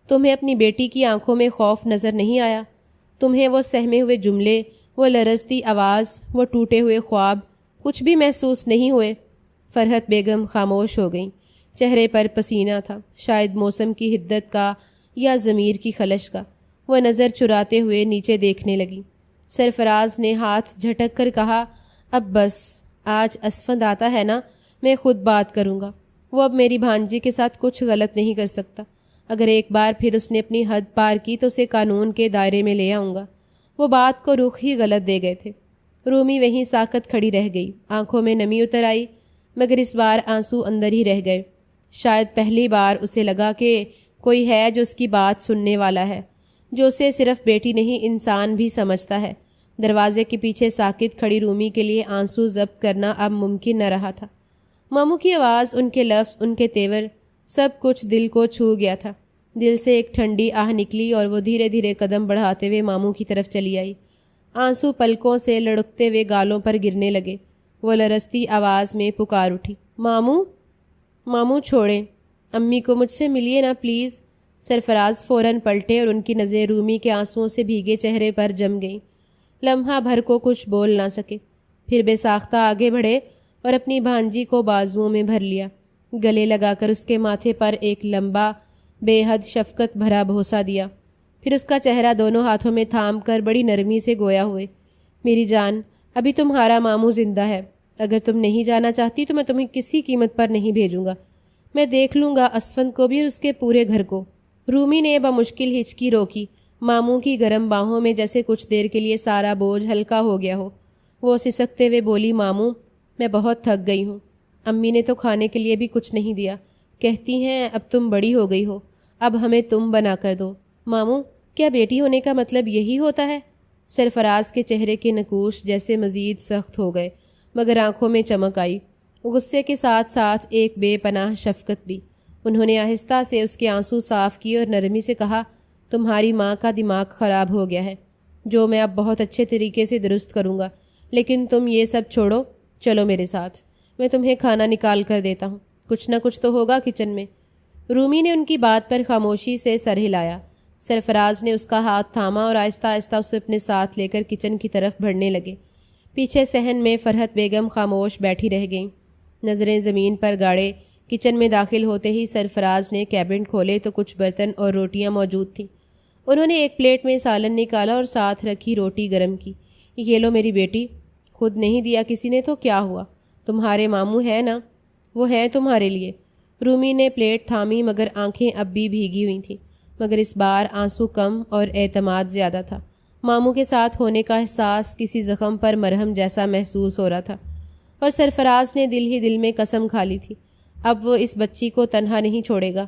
تمہیں اپنی بیٹی کی آنکھوں میں خوف نظر نہیں آیا؟ تمہیں وہ سہمے ہوئے جملے، وہ لرزتی آواز، وہ ٹوٹے ہوئے خواب کچھ بھی محسوس نہیں ہوئے؟ فرحت بیگم خاموش ہو گئیں۔ چہرے پر پسینہ تھا، شاید موسم کی حدت کا یا ضمیر کی خلش کا۔ وہ نظر چراتے ہوئے نیچے دیکھنے لگی۔ سرفراز نے ہاتھ جھٹک کر کہا، اب بس، آج اسفند آتا ہے نا، میں خود بات کروں گا۔ وہ اب میری بھانجی کے ساتھ کچھ غلط نہیں کر سکتا۔ اگر ایک بار پھر اس نے اپنی حد پار کی تو اسے قانون کے دائرے میں لے آؤں گا۔ وہ بات کو رخ ہی غلط دے گئے تھے۔ رومی وہیں ساکت کھڑی رہ گئی، آنکھوں میں نمی اتر آئی، مگر اس بار آنسو اندر ہی رہ گئے۔ شاید پہلی بار اسے لگا کہ کوئی ہے جو اس کی بات سننے والا ہے، جو اسے صرف بیٹی نہیں انسان بھی سمجھتا ہے۔ دروازے کے پیچھے ساکت کھڑی رومی کے لیے آنسو ضبط کرنا اب ممکن نہ رہا تھا۔ ماموں کی آواز، ان کے لفظ، ان کے تیور، سب کچھ دل کو چھو گیا تھا۔ دل سے ایک ٹھنڈی آہ نکلی اور وہ دھیرے دھیرے قدم بڑھاتے ہوئے ماموں کی طرف چلی آئی۔ آنسو پلکوں سے لڑکتے ہوئے گالوں پر گرنے لگے۔ وہ لرزتی آواز میں پکار اٹھی، ماموں، ماموں چھوڑیں، امی کو مجھ سے ملیے نا پلیز۔ سرفراز فوراً پلٹے اور ان کی نظریں رومی کے آنسوؤں سے بھیگے چہرے پر جم گئیں۔ لمحہ بھر کو کچھ بول نہ سکے، پھر بے ساختہ آگے بڑھے اور اپنی بھانجی کو بازوؤں میں بھر لیا، گلے لگا کر اس کے ماتھے پر ایک لمبا، بے حد شفقت بھرا بوسہ دیا، پھر اس کا چہرہ دونوں ہاتھوں میں تھام کر بڑی نرمی سے گویا ہوئے، میری جان، ابھی تمہارا ماموں زندہ ہے، اگر تم نہیں جانا چاہتی تو میں تمہیں کسی قیمت پر نہیں بھیجوں گا، میں دیکھ لوں گا اسفند کو بھی اور اس کے پورے گھر کو۔ رومی نے بمشکل ہچکی روکی، ماموں کی گرم باہوں میں جیسے کچھ دیر کے لیے سارا بوجھ ہلکا ہو گیا ہو۔ وہ سسکتے ہوئے بولی، ماموں، میں بہت تھک گئی ہوں، امی نے تو کھانے کے لیے بھی کچھ نہیں دیا، کہتی ہیں اب تم بڑی ہو گئی ہو، اب ہمیں تم بنا کر دو۔ ماموں، کیا بیٹی ہونے کا مطلب یہی ہوتا ہے؟ سرفراز کے چہرے کے نقوش جیسے مزید سخت ہو گئے، مگر آنکھوں میں چمک آئی، غصے کے ساتھ ساتھ ایک بے پناہ شفقت بھی۔ انہوں نے آہستہ سے اس کے آنسو صاف کیے اور نرمی سے کہا، تمہاری ماں کا دماغ خراب ہو گیا ہے، جو میں اب بہت اچھے طریقے سے درست کروں گا، لیکن تم یہ سب چھوڑو، چلو میرے ساتھ، میں تمہیں کھانا نکال کر دیتا ہوں، کچھ نہ کچھ تو ہوگا کچن میں۔ رومی نے ان کی بات پر خاموشی سے سر ہلایا۔ سرفراز نے اس کا ہاتھ تھاما اور آہستہ آہستہ اسے اپنے ساتھ لے کر کچن کی طرف بڑھنے لگے۔ پیچھے صحن میں فرحت بیگم خاموش بیٹھی رہ گئیں، نظریں زمین پر گاڑے، کچن میں داخل ہوتے ہی سرفراز نے کیبنٹ کھولے تو کچھ برتن اور روٹیاں موجود تھیں۔ انہوں نے ایک پلیٹ میں سالن نکالا اور ساتھ رکھی روٹی گرم کی۔ یہ لو میری بیٹی، خود نہیں دیا کسی نے تو کیا ہوا، تمہارے ماموں ہیں نا، وہ ہیں تمہارے لیے۔ رومی نے پلیٹ تھامی مگر آنکھیں اب بھی بھیگی ہوئی تھیں، مگر اس بار آنسو کم اور اعتماد زیادہ تھا۔ ماموں کے ساتھ ہونے کا احساس کسی زخم پر مرہم جیسا محسوس ہو رہا تھا، اور سرفراز نے دل ہی دل میں قسم کھا لی تھی اب وہ اس بچی کو تنہا نہیں چھوڑے گا،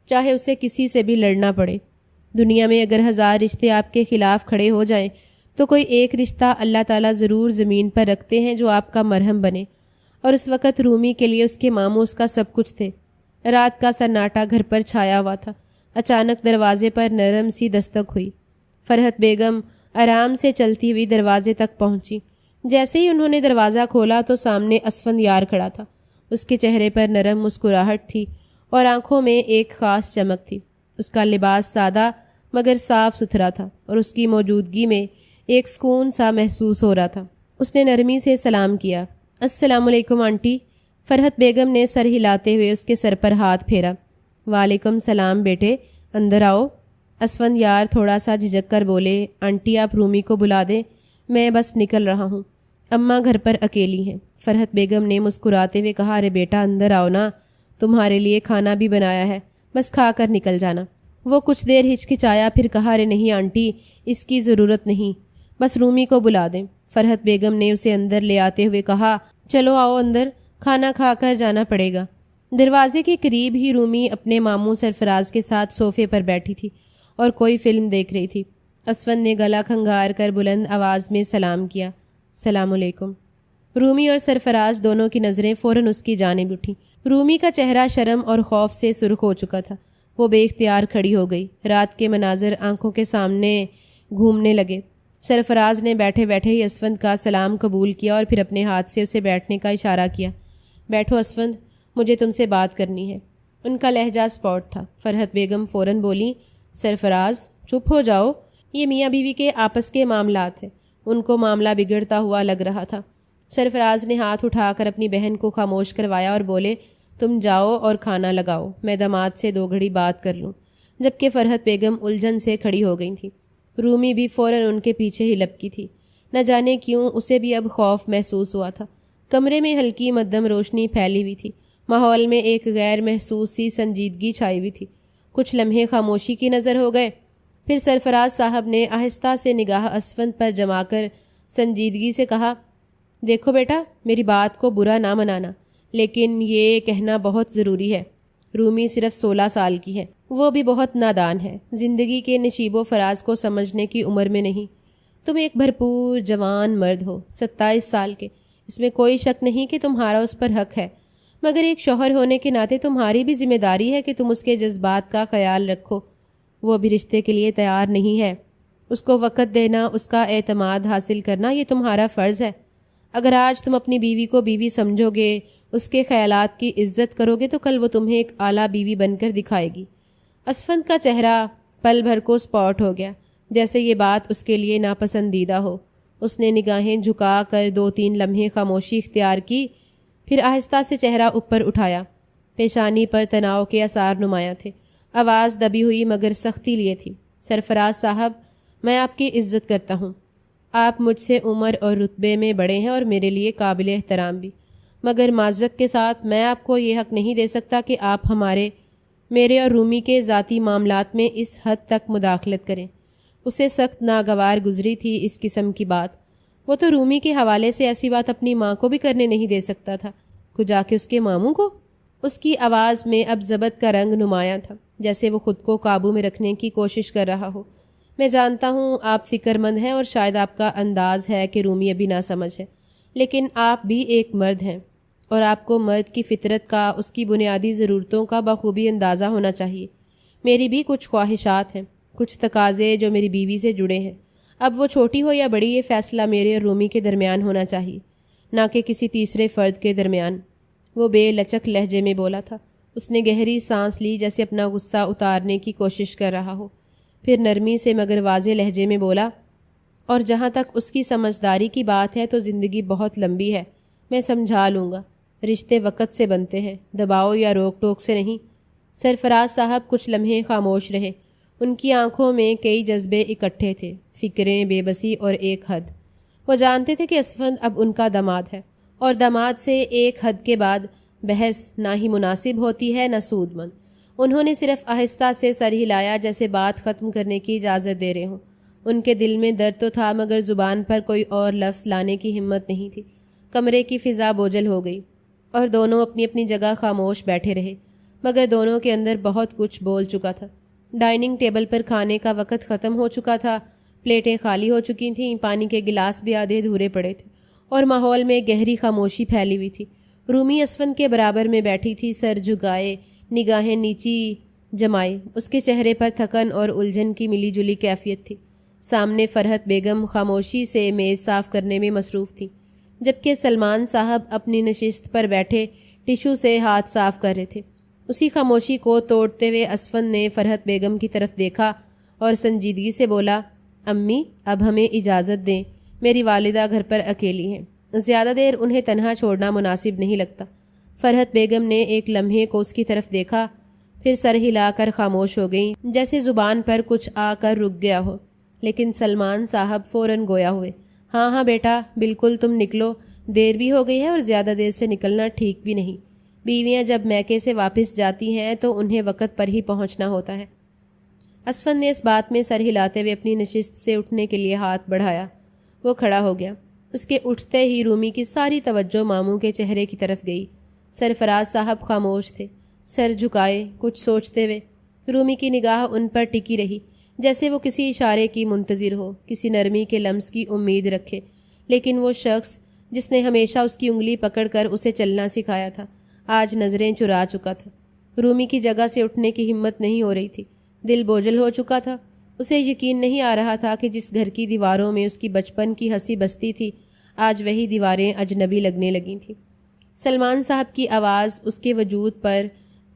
چاہے اسے کسی سے بھی لڑنا پڑے۔ دنیا میں اگر 1000 رشتے آپ کے خلاف کھڑے ہو جائیں تو کوئی ایک رشتہ اللہ تعالیٰ ضرور زمین پر رکھتے ہیں جو آپ کا مرہم بنے، اور اس وقت رومی کے لیے اس کے ماموں اس کا سب کچھ تھے۔ رات کا سناٹا گھر پر چھایا ہوا تھا۔ اچانک دروازے پر نرم سی دستک ہوئی۔ فرحت بیگم آرام سے چلتی ہوئی دروازے تک پہنچی۔ جیسے ہی انہوں نے دروازہ کھولا تو سامنے اسفند یار کھڑا تھا۔ اس کے چہرے پر نرم مسکراہٹ تھی اور آنکھوں میں ایک خاص چمک تھی۔ اس کا لباس سادہ مگر صاف ستھرا تھا اور اس کی موجودگی میں ایک سکون سا محسوس ہو رہا تھا۔ اس نے نرمی سے سلام کیا۔ السلام علیکم آنٹی۔ فرحت بیگم نے سر ہلاتے ہوئے اس کے سر پر ہاتھ پھیرا۔ وعلیکم سلام بیٹے، اندر آؤ۔ اسفند یار تھوڑا سا جھجک کر بولے، آنٹی آپ رومی کو بلا دیں، میں بس نکل رہا ہوں، اماں گھر پر اکیلی ہیں۔ فرحت بیگم نے مسکراتے ہوئے کہا، ارے بیٹا اندر آؤ نا، تمہارے لیے کھانا بھی بنایا ہے، بس کھا کر نکل جانا۔ وہ کچھ دیر ہچکچایا، پھر کہا، ارے نہیں آنٹی، اس کی ضرورت نہیں، بس رومی کو بلا دیں۔ فرحت بیگم نے اسے اندر لے آتے ہوئے کہا، چلو آؤ اندر، کھانا کھا کر جانا پڑے گا۔ دروازے کے قریب ہی رومی اپنے ماموں سرفراز کے ساتھ صوفے پر بیٹھی تھی اور کوئی فلم دیکھ رہی تھی۔ اسفند نے گلا کھنگار کر بلند آواز میں سلام کیا، السلام علیکم۔ رومی اور سرفراز دونوں کی نظریں فوراً اس کی جانب اٹھیں۔ رومی کا چہرہ شرم اور خوف سے سرخ ہو چکا تھا۔ وہ بے اختیار کھڑی ہو گئی۔ رات کے مناظر آنکھوں کے سامنے گھومنے لگے۔ سرفراز نے بیٹھے بیٹھے ہی اسفند کا سلام قبول کیا اور پھر اپنے ہاتھ سے اسے بیٹھنے کا اشارہ کیا۔ بیٹھو اسفند، مجھے تم سے بات کرنی ہے۔ ان کا لہجہ اسپاٹ تھا۔ فرحت بیگم فوراً بولی، سرفراز چپ ہو جاؤ، یہ میاں بیوی کے آپس کے معاملات ہیں۔ ان کو معاملہ بگڑتا ہوا لگ رہا تھا۔ سرفراز نے ہاتھ اٹھا کر اپنی بہن کو خاموش کروایا اور بولے، تم جاؤ اور کھانا لگاؤ، میں داماد سے 2 گھڑی بات کر لوں۔ جبکہ فرحت بیگم الجھن سے کھڑی ہو گئی تھی۔ رومی بھی فوراً ان کے پیچھے ہی لپکی تھی۔ نہ جانے کیوں اسے بھی اب خوف محسوس ہوا تھا۔ کمرے میں ہلکی مدھم روشنی پھیلی ہوئی تھی۔ ماحول میں ایک غیر محسوس سی سنجیدگی چھائی ہوئی تھی۔ کچھ لمحے خاموشی کی نظر ہو گئے، پھر سرفراز صاحب نے آہستہ سے نگاہ اسفند پر جما کر سنجیدگی سے کہا، دیکھو بیٹا، میری بات کو برا نہ منانا، لیکن یہ کہنا بہت ضروری ہے۔ رومی صرف 16 سال کی ہے، وہ بھی بہت نادان ہے، زندگی کے نشیب و فراز کو سمجھنے کی عمر میں نہیں۔ تم ایک بھرپور جوان مرد ہو، 27 سال کے، اس میں کوئی شک نہیں کہ تمہارا اس پر حق ہے، مگر ایک شوہر ہونے کے ناطے تمہاری بھی ذمہ داری ہے کہ تم اس کے جذبات کا خیال رکھو۔ وہ بھی رشتے کے لیے تیار نہیں ہے، اس کو وقت دینا، اس کا اعتماد حاصل کرنا، یہ تمہارا فرض ہے۔ اگر آج تم اپنی بیوی کو بیوی سمجھو گے، اس کے خیالات کی عزت کرو گے، تو کل وہ تمہیں ایک اعلیٰ بیوی بن کر دکھائے گی۔ اسفند کا چہرہ پل بھر کو اسپاٹ ہو گیا، جیسے یہ بات اس کے لیے ناپسندیدہ ہو۔ اس نے نگاہیں جھکا کر 2-3 لمحے خاموشی اختیار کی، پھر آہستہ سے چہرہ اوپر اٹھایا۔ پیشانی پر تناؤ کے آثار نمایاں تھے۔ آواز دبی ہوئی مگر سختی لیے تھی، سرفراز صاحب، میں آپ کی عزت کرتا ہوں، آپ مجھ سے عمر اور رتبے میں بڑے ہیں اور میرے لیے قابل احترام بھی، مگر معذرت کے ساتھ میں آپ کو یہ حق نہیں دے سکتا کہ آپ میرے اور رومی کے ذاتی معاملات میں اس حد تک مداخلت کریں۔ اسے سخت ناگوار گزری تھی اس قسم کی بات۔ وہ تو رومی کے حوالے سے ایسی بات اپنی ماں کو بھی کرنے نہیں دے سکتا تھا، کچھ جا کے اس کے ماموں کو۔ اس کی آواز میں اب ضبط کا رنگ نمایاں تھا، جیسے وہ خود کو قابو میں رکھنے کی کوشش کر رہا ہو۔ میں جانتا ہوں آپ فکر مند ہیں اور شاید آپ کا انداز ہے کہ رومی ابھی نہ سمجھ ہے، لیکن آپ بھی ایک مرد ہیں اور آپ کو مرد کی فطرت کا، اس کی بنیادی ضرورتوں کا بخوبی اندازہ ہونا چاہیے۔ میری بھی کچھ خواہشات ہیں، کچھ تقاضے جو میری بیوی سے جڑے ہیں۔ اب وہ چھوٹی ہو یا بڑی، یہ فیصلہ میرے اور رومی کے درمیان ہونا چاہیے، نہ کہ کسی تیسرے فرد کے درمیان۔ وہ بے لچک لہجے میں بولا تھا۔ اس نے گہری سانس لی، جیسے اپنا غصہ اتارنے کی کوشش کر رہا ہو، پھر نرمی سے مگر واضح لہجے میں بولا، اور جہاں تک اس کی سمجھداری کی بات ہے تو زندگی بہت لمبی ہے، میں سمجھا لوں گا، رشتے وقت سے بنتے ہیں، دباؤ یا روک ٹوک سے نہیں۔ سرفراز صاحب کچھ لمحے خاموش رہے۔ ان کی آنکھوں میں کئی جذبے اکٹھے تھے، فکریں، بے بسی اور ایک حد۔ وہ جانتے تھے کہ اسفند اب ان کا داماد ہے، اور داماد سے ایک حد کے بعد بحث نہ ہی مناسب ہوتی ہے نہ سود مند۔ انہوں نے صرف آہستہ سے سر ہلایا، جیسے بات ختم کرنے کی اجازت دے رہے ہوں۔ ان کے دل میں درد تو تھا، مگر زبان پر کوئی اور لفظ لانے کی ہمت نہیں تھی۔ کمرے کی فضا بوجھل ہو گئی اور دونوں اپنی اپنی جگہ خاموش بیٹھے رہے، مگر دونوں کے اندر بہت کچھ بول چکا تھا۔ ڈائننگ ٹیبل پر کھانے کا وقت ختم ہو چکا تھا، پلیٹیں خالی ہو چکی تھیں، پانی کے گلاس بھی آدھے دھورے پڑے تھے، اور ماحول میں گہری خاموشی پھیلی ہوئی تھی۔ رومی اسفند کے برابر میں بیٹھی تھی، سر جھکائے، نگاہیں نیچی جمائے۔ اس کے چہرے پر تھکن اور الجھن کی ملی جلی کیفیت تھی۔ سامنے فرحت بیگم خاموشی سے میز صاف کرنے میں مصروف تھی، جبکہ سلمان صاحب اپنی نشست پر بیٹھے ٹیشو سے ہاتھ صاف کر رہے تھے۔ اسی خاموشی کو توڑتے ہوئے اسفند نے فرحت بیگم کی طرف دیکھا اور سنجیدگی سے بولا، امی اب ہمیں اجازت دیں، میری والدہ گھر پر اکیلی ہیں، زیادہ دیر انہیں تنہا چھوڑنا مناسب نہیں لگتا۔ فرحت بیگم نے ایک لمحے کو اس کی طرف دیکھا، پھر سر ہلا کر خاموش ہو گئیں، جیسے زبان پر کچھ آ کر رک گیا ہو۔ لیکن سلمان صاحب فوراً گویا ہوئے، ہاں ہاں بیٹا، بالکل تم نکلو، دیر بھی ہو گئی ہے اور زیادہ دیر سے نکلنا ٹھیک بھی نہیں۔ بیویاں جب میکے سے واپس جاتی ہیں تو انہیں وقت پر ہی پہنچنا ہوتا ہے۔ اسفند نے اس بات میں سر ہلاتے ہوئے اپنی نشست سے اٹھنے کے لیے ہاتھ بڑھایا۔ وہ کھڑا ہو گیا۔ اس کے اٹھتے ہی رومی کی ساری توجہ ماموں کے چہرے کی طرف گئی۔ سرفراز صاحب خاموش تھے، سر جھکائے، کچھ سوچتے ہوئے۔ رومی کی نگاہ ان پر ٹکی رہی، جیسے وہ کسی اشارے کی منتظر ہو، کسی نرمی کے لمس کی امید رکھے۔ لیکن وہ شخص جس نے ہمیشہ اس کی انگلی پکڑ کر اسے چلنا سکھایا تھا، آج نظریں چرا چکا تھا۔ رومی کی جگہ سے اٹھنے کی ہمت نہیں ہو رہی تھی، دل بوجھل ہو چکا تھا۔ اسے یقین نہیں آ رہا تھا کہ جس گھر کی دیواروں میں اس کی بچپن کی ہنسی بستی تھی، آج وہی دیواریں اجنبی لگنے لگی تھیں۔ سلمان صاحب کی آواز اس کے وجود پر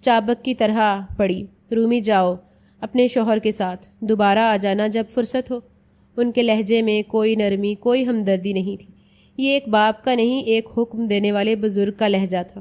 چابک کی طرح پڑی، رومی جاؤ اپنے شوہر کے ساتھ، دوبارہ آ جانا جب فرصت ہو۔ ان کے لہجے میں کوئی نرمی، کوئی ہمدردی نہیں تھی۔ یہ ایک باپ کا نہیں، ایک حکم دینے والے بزرگ کا لہجہ تھا۔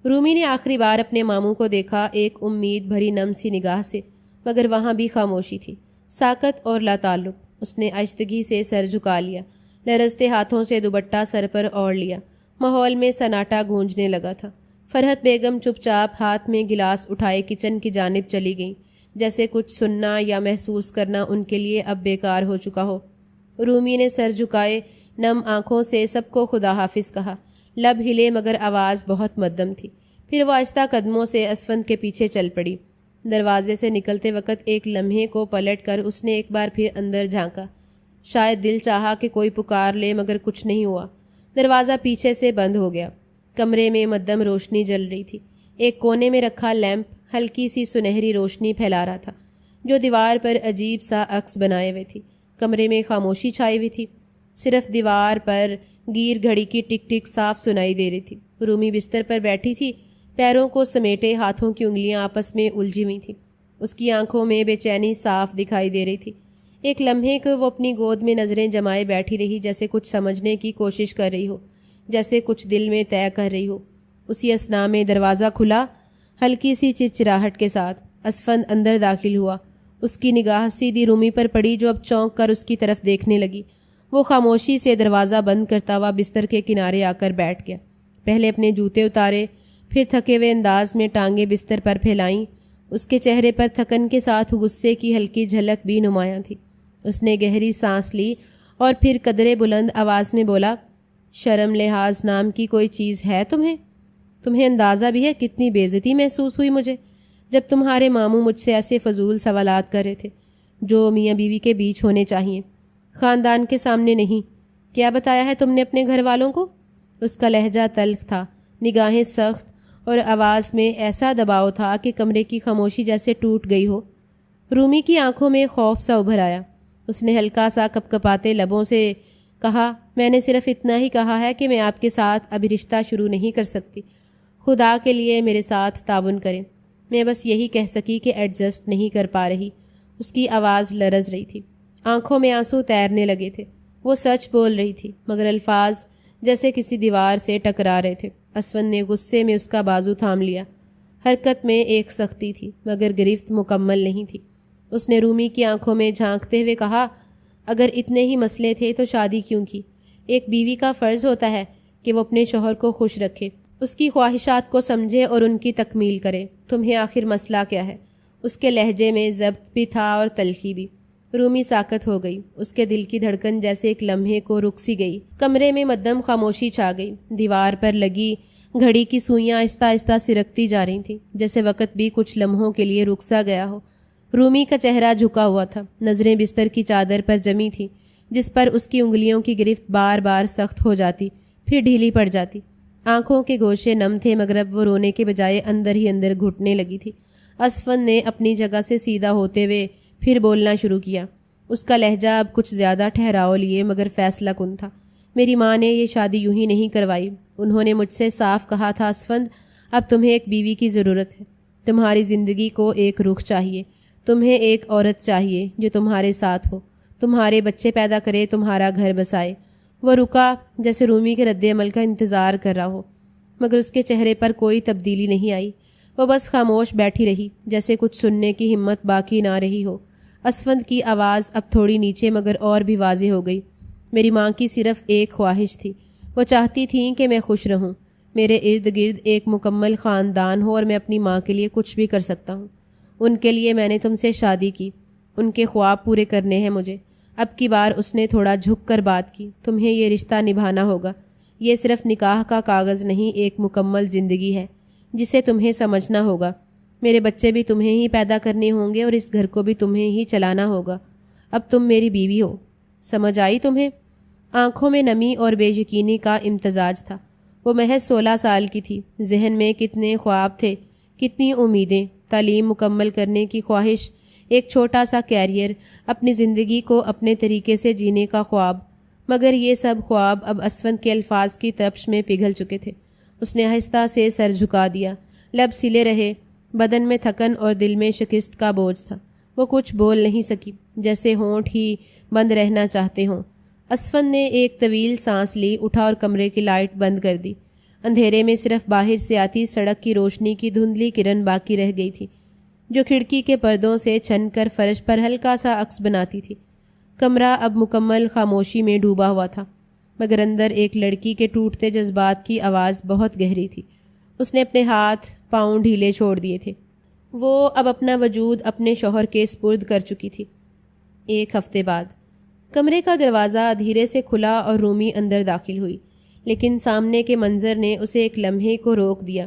رومی نے آخری بار اپنے ماموں کو دیکھا، ایک امید بھری نم سی نگاہ سے، مگر وہاں بھی خاموشی تھی، ساکت اور لا تعلق۔ اس نے آہستگی سے سر جھکا لیا، لرزتے ہاتھوں سے دوپٹہ سر پر اوڑھ لیا۔ ماحول میں سناٹا گونجنے لگا تھا۔ فرحت بیگم چپ چاپ ہاتھ میں گلاس اٹھائے کچن کی جانب چلی گئیں، جیسے کچھ سننا یا محسوس کرنا ان کے لیے اب بیکار ہو چکا ہو۔ رومی نے سر جھکائے نم آنکھوں سے سب کو خدا حافظ کہا، لب ہلے مگر آواز بہت مدھم تھی۔ پھر وہ آہستہ قدموں سے اسفند کے پیچھے چل پڑی۔ دروازے سے نکلتے وقت ایک لمحے کو پلٹ کر اس نے ایک بار پھر اندر جھانکا۔ شاید دل چاہا کہ کوئی پکار لے، مگر کچھ نہیں ہوا۔ دروازہ پیچھے سے بند ہو گیا۔ کمرے میں مدھم روشنی جل رہی تھی۔ ایک کونے میں رکھا لیمپ ہلکی سی سنہری روشنی پھیلا رہا تھا، جو دیوار پر عجیب سا عکس بنائے ہوئے تھی۔ کمرے میں خاموشی چھائی ہوئی تھی، صرف دیوار پر گیر گھڑی کی ٹک ٹک صاف سنائی دے رہی تھی۔ رومی بستر پر بیٹھی تھی، پیروں کو سمیٹے، ہاتھوں کی انگلیاں آپس میں الجھی ہوئی تھیں۔ اس کی آنکھوں میں بے چینی صاف دکھائی دے رہی تھی۔ ایک لمحے کو وہ اپنی گود میں نظریں جمائے بیٹھی رہی، جیسے کچھ سمجھنے کی کوشش کر رہی ہو، جیسے کچھ دل میں طے کر رہی ہو۔ اسی اثنا میں دروازہ کھلا، ہلکی سی چرچراہٹ کے ساتھ۔ اسفند اندر داخل ہوا۔ اس کی نگاہ سیدھی رومی پر پڑی، جو اب چونک کر اس کی طرف دیکھنے لگی۔ وہ خاموشی سے دروازہ بند کرتا ہوا بستر کے کنارے آ کر بیٹھ گیا۔ پہلے اپنے جوتے اتارے، پھر تھکے ہوئے انداز میں ٹانگیں بستر پر پھیلائیں۔ اس کے چہرے پر تھکن کے ساتھ غصے کی ہلکی جھلک بھی نمایاں تھی۔ اس نے گہری سانس لی اور پھر قدرے بلند آواز میں بولا، شرم لحاظ نام کی کوئی چیز ہے تمہیں اندازہ بھی ہے کتنی بے عزتی محسوس ہوئی مجھے جب تمہارے ماموں مجھ سے ایسے فضول سوالات کر رہے تھے جو میاں بیوی کے بیچ ہونے چاہیے، خاندان کے سامنے نہیں۔ کیا بتایا ہے تم نے اپنے گھر والوں کو؟ اس کا لہجہ تلخ تھا، نگاہیں سخت، اور آواز میں ایسا دباؤ تھا کہ کمرے کی خاموشی جیسے ٹوٹ گئی ہو۔ رومی کی آنکھوں میں خوف سا ابھر آیا۔ اس نے ہلکا سا کپکپاتے لبوں سے کہا، میں نے صرف اتنا ہی کہا ہے کہ میں آپ کے ساتھ ابھی رشتہ شروع نہیں کر سکتی۔ خدا کے لیے میرے ساتھ تعاون کریں۔ میں بس یہی کہہ سکی کہ ایڈجسٹ نہیں کر پا رہی۔ اس کی آواز لرز رہی تھی، آنکھوں میں آنسو تیرنے لگے تھے۔ وہ سچ بول رہی تھی، مگر الفاظ جیسے کسی دیوار سے ٹکرا رہے تھے۔ اسفند نے غصے میں اس کا بازو تھام لیا۔ حرکت میں ایک سختی تھی مگر گرفت مکمل نہیں تھی۔ اس نے رومی کی آنکھوں میں جھانکتے ہوئے کہا، اگر اتنے ہی مسئلے تھے تو شادی کیوں کی؟ ایک بیوی کا فرض ہوتا ہے کہ وہ اپنے شوہر کو خوش رکھے، اس کی خواہشات کو سمجھے اور ان کی تکمیل کرے۔ تمہیں آخر مسئلہ کیا ہے؟ اس کے لہجے میں ضبط بھی تھا اور تلخی بھی۔ رومی ساکت ہو گئی۔ اس کے دل کی دھڑکن جیسے ایک لمحے کو رک سی گئی۔ کمرے میں مدھم خاموشی چھا گئی۔ دیوار پر لگی گھڑی کی سوئیاں آہستہ آہستہ سرکتی جا رہی تھیں، جیسے وقت بھی کچھ لمحوں کے لیے رک سا گیا ہو۔ رومی کا چہرہ جھکا ہوا تھا، نظریں بستر کی چادر پر جمی تھیں، جس پر اس کی انگلیوں کی گرفت بار بار سخت ہو جاتی، پھر ڈھیلی پڑ جاتی۔ آنکھوں کے گوشے نم تھے مگر اب وہ رونے کے بجائے اندر ہی اندر گھٹنے لگی تھی۔ اسفند نے اپنی جگہ سے سیدھا ہوتے ہوئے پھر بولنا شروع کیا۔ اس کا لہجہ اب کچھ زیادہ ٹھہراؤ لیے مگر فیصلہ کن تھا۔ میری ماں نے یہ شادی یوں ہی نہیں کروائی۔ انہوں نے مجھ سے صاف کہا تھا، اسفند اب تمہیں ایک بیوی کی ضرورت ہے۔ تمہاری زندگی کو ایک رخ چاہیے۔ تمہیں ایک عورت چاہیے جو تمہارے ساتھ ہو، تمہارے بچے پیدا کرے، تمہارا گھر بسائے۔ وہ رکا، جیسے رومی کے رد عمل کا انتظار کر رہا ہو، مگر اس کے چہرے پر کوئی تبدیلی نہیں آئی۔ وہ بس خاموش بیٹھی رہی، جیسے کچھ سننے کی ہمت باقی نہ رہی ہو۔ اسفند کی آواز اب تھوڑی نیچے مگر اور بھی واضح ہو گئی۔ میری ماں کی صرف ایک خواہش تھی، وہ چاہتی تھیں کہ میں خوش رہوں، میرے ارد گرد ایک مکمل خاندان ہو اور میں اپنی ماں کے لیے کچھ بھی کر سکتا ہوں۔ ان کے لیے میں نے تم سے شادی کی، ان کے خواب پورے کرنے ہیں مجھے۔ اب کی بار اس نے تھوڑا جھک کر بات کی، تمہیں یہ رشتہ نبھانا ہوگا۔ یہ صرف نکاح کا کاغذ نہیں، ایک مکمل زندگی ہے جسے تمہیں سمجھنا ہوگا۔ میرے بچے بھی تمہیں ہی پیدا کرنے ہوں گے اور اس گھر کو بھی تمہیں ہی چلانا ہوگا۔ اب تم میری بیوی ہو، سمجھ آئی تمہیں؟ آنکھوں میں نمی اور بے یقینی کا امتزاج تھا۔ وہ محض 16 سال کی تھی، ذہن میں کتنے خواب تھے، کتنی امیدیں، تعلیم مکمل کرنے کی خواہش، ایک چھوٹا سا کیریئر، اپنی زندگی کو اپنے طریقے سے جینے کا خواب۔ مگر یہ سب خواب اب اسفند کے الفاظ کی تپش میں پگھل چکے تھے۔ اس نے آہستہ سے سر جھکا دیا، لب سلے رہے، بدن میں تھکن اور دل میں شکست کا بوجھ تھا۔ وہ کچھ بول نہیں سکی، جیسے ہونٹ ہی بند رہنا چاہتے ہوں۔ اسفند نے ایک طویل سانس لی، اٹھا اور کمرے کی لائٹ بند کر دی۔ اندھیرے میں صرف باہر سے آتی سڑک کی روشنی کی دھندلی کرن باقی رہ گئی تھی، جو کھڑکی کے پردوں سے چھن کر فرش پر ہلکا سا عکس بناتی تھی۔ کمرہ اب مکمل خاموشی میں ڈوبا ہوا تھا، مگر اندر ایک لڑکی کے ٹوٹتے جذبات کی آواز بہت گہری تھی۔ اس نے اپنے ہاتھ پاؤں ڈھیلے چھوڑ دیے تھے۔ وہ اب اپنا وجود اپنے شوہر کے سپرد کر چکی تھی۔ 1 ہفتے بعد کمرے کا دروازہ دھیرے سے کھلا اور رومی اندر داخل ہوئی، لیکن سامنے کے منظر نے اسے ایک لمحے کو روک دیا۔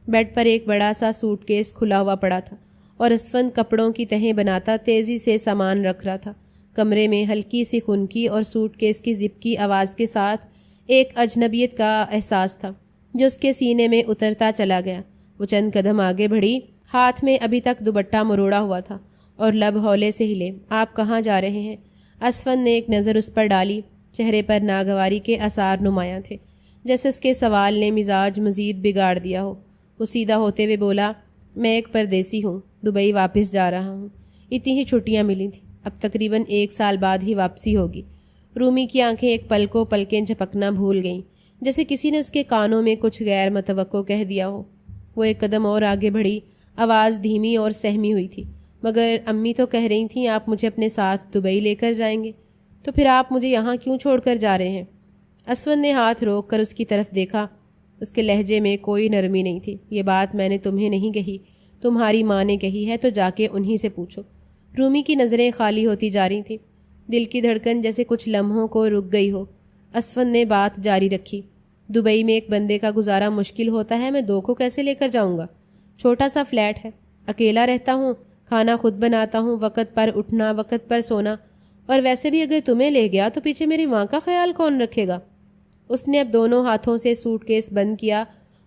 بیڈ پر ایک بڑا سا سوٹ کیس کھلا ہوا پڑا تھا اور اسفند کپڑوں کی تہیں بناتا تیزی سے سامان رکھ رہا تھا۔ کمرے میں ہلکی سی خنکی اور سوٹ کیس کی زپ کی آواز کے ساتھ ایک اجنبیت کا احساس تھا جو اس کے سینے میں اترتا چلا گیا۔ وہ چند قدم آگے بڑھی، ہاتھ میں ابھی تک دوپٹہ مروڑا ہوا تھا اور لب ہولے سے ہلے۔ آپ کہاں جا رہے ہیں؟ اسفند نے ایک نظر اس پر ڈالی، چہرے پر ناگواری کے آثار نمایاں تھے، جیسے اس کے سوال نے مزاج مزید بگاڑ دیا ہو۔ وہ سیدھا ہوتے ہوئے بولا، میں ایک پردیسی ہوں، دبئی واپس جا رہا ہوں۔ اتنی ہی چھٹیاں ملی تھیں، اب تقریباً 1 سال بعد ہی واپسی ہوگی۔ رومی کی آنکھیں ایک پل کو پلکیں جھپکنا بھول گئیں، جیسے کسی نے اس کے کانوں میں کچھ غیر متوقع کہہ دیا ہو۔ وہ ایک قدم اور آگے بڑھی، آواز دھیمی اور سہمی ہوئی تھی، مگر امی تو کہہ رہی تھیں آپ مجھے اپنے ساتھ دبئی لے کر جائیں گے، تو پھر آپ مجھے یہاں کیوں چھوڑ کر جا رہے ہیں؟ اسفند نے ہاتھ روک کر اس کی طرف دیکھا۔ اس کے لہجے میں کوئی نرمی نہیں تھی۔ یہ بات میں نے تمہیں نہیں کہی، تمہاری ماں نے کہی ہے، تو جا کے انہی سے پوچھو۔ رومی کی نظریں خالی ہوتی جا رہی تھیں، دل کی دھڑکن جیسے کچھ لمحوں کو رک گئی ہو۔ اسفند نے بات جاری رکھی، دبئی میں ایک بندے کا گزارا مشکل ہوتا ہے، میں 2 کو کیسے لے کر جاؤں گا؟ چھوٹا سا فلیٹ ہے، اکیلا رہتا ہوں، کھانا خود بناتا ہوں، وقت پر اٹھنا، وقت پر سونا، اور ویسے بھی اگر تمہیں لے گیا تو پیچھے میری ماں کا خیال کون رکھے گا؟ اس نے اب دونوں ہاتھوں سے سوٹ کیس بند کیا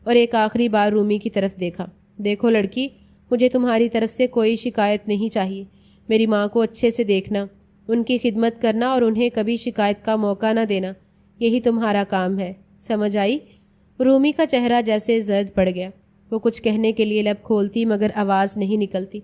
اور ایک آخری بار رومی کی طرف دیکھا۔ دیکھو لڑکی، مجھے تمہاری طرف سے کوئی شکایت نہیں چاہیے۔ میری ماں کو اچھے سے دیکھنا، ان کی خدمت کرنا اور انہیں کبھی شکایت کا موقع نہ دینا، یہی تمہارا کام ہے، سمجھ آئی؟ رومی کا چہرہ جیسے زرد پڑ گیا۔ وہ کچھ کہنے کے لیے لب کھولتی مگر آواز نہیں نکلتی۔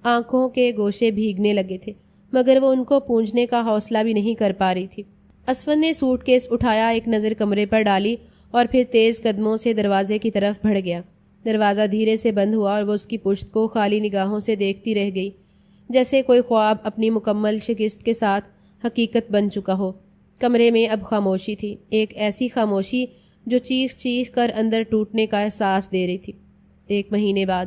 آنکھوں کے گوشے بھیگنے لگے تھے مگر وہ ان کو پونجنے کا حوصلہ بھی نہیں کر پا رہی تھی۔ اسفند نے سوٹ کیس اٹھایا، ایک نظر کمرے پر ڈالی اور پھر تیز قدموں سے دروازے کی طرف بڑھ گیا۔ دروازہ دھیرے سے بند ہوا اور وہ اس کی پشت کو خالی نگاہوں سے دیکھتی رہ گئی، جیسے کوئی خواب اپنی مکمل شکست کے ساتھ حقیقت بن چکا ہو۔ کمرے میں اب خاموشی تھی، ایک ایسی خاموشی جو چیخ چیخ کر اندر ٹوٹنے کا احساس دے رہی تھی۔ 1 مہینے بعد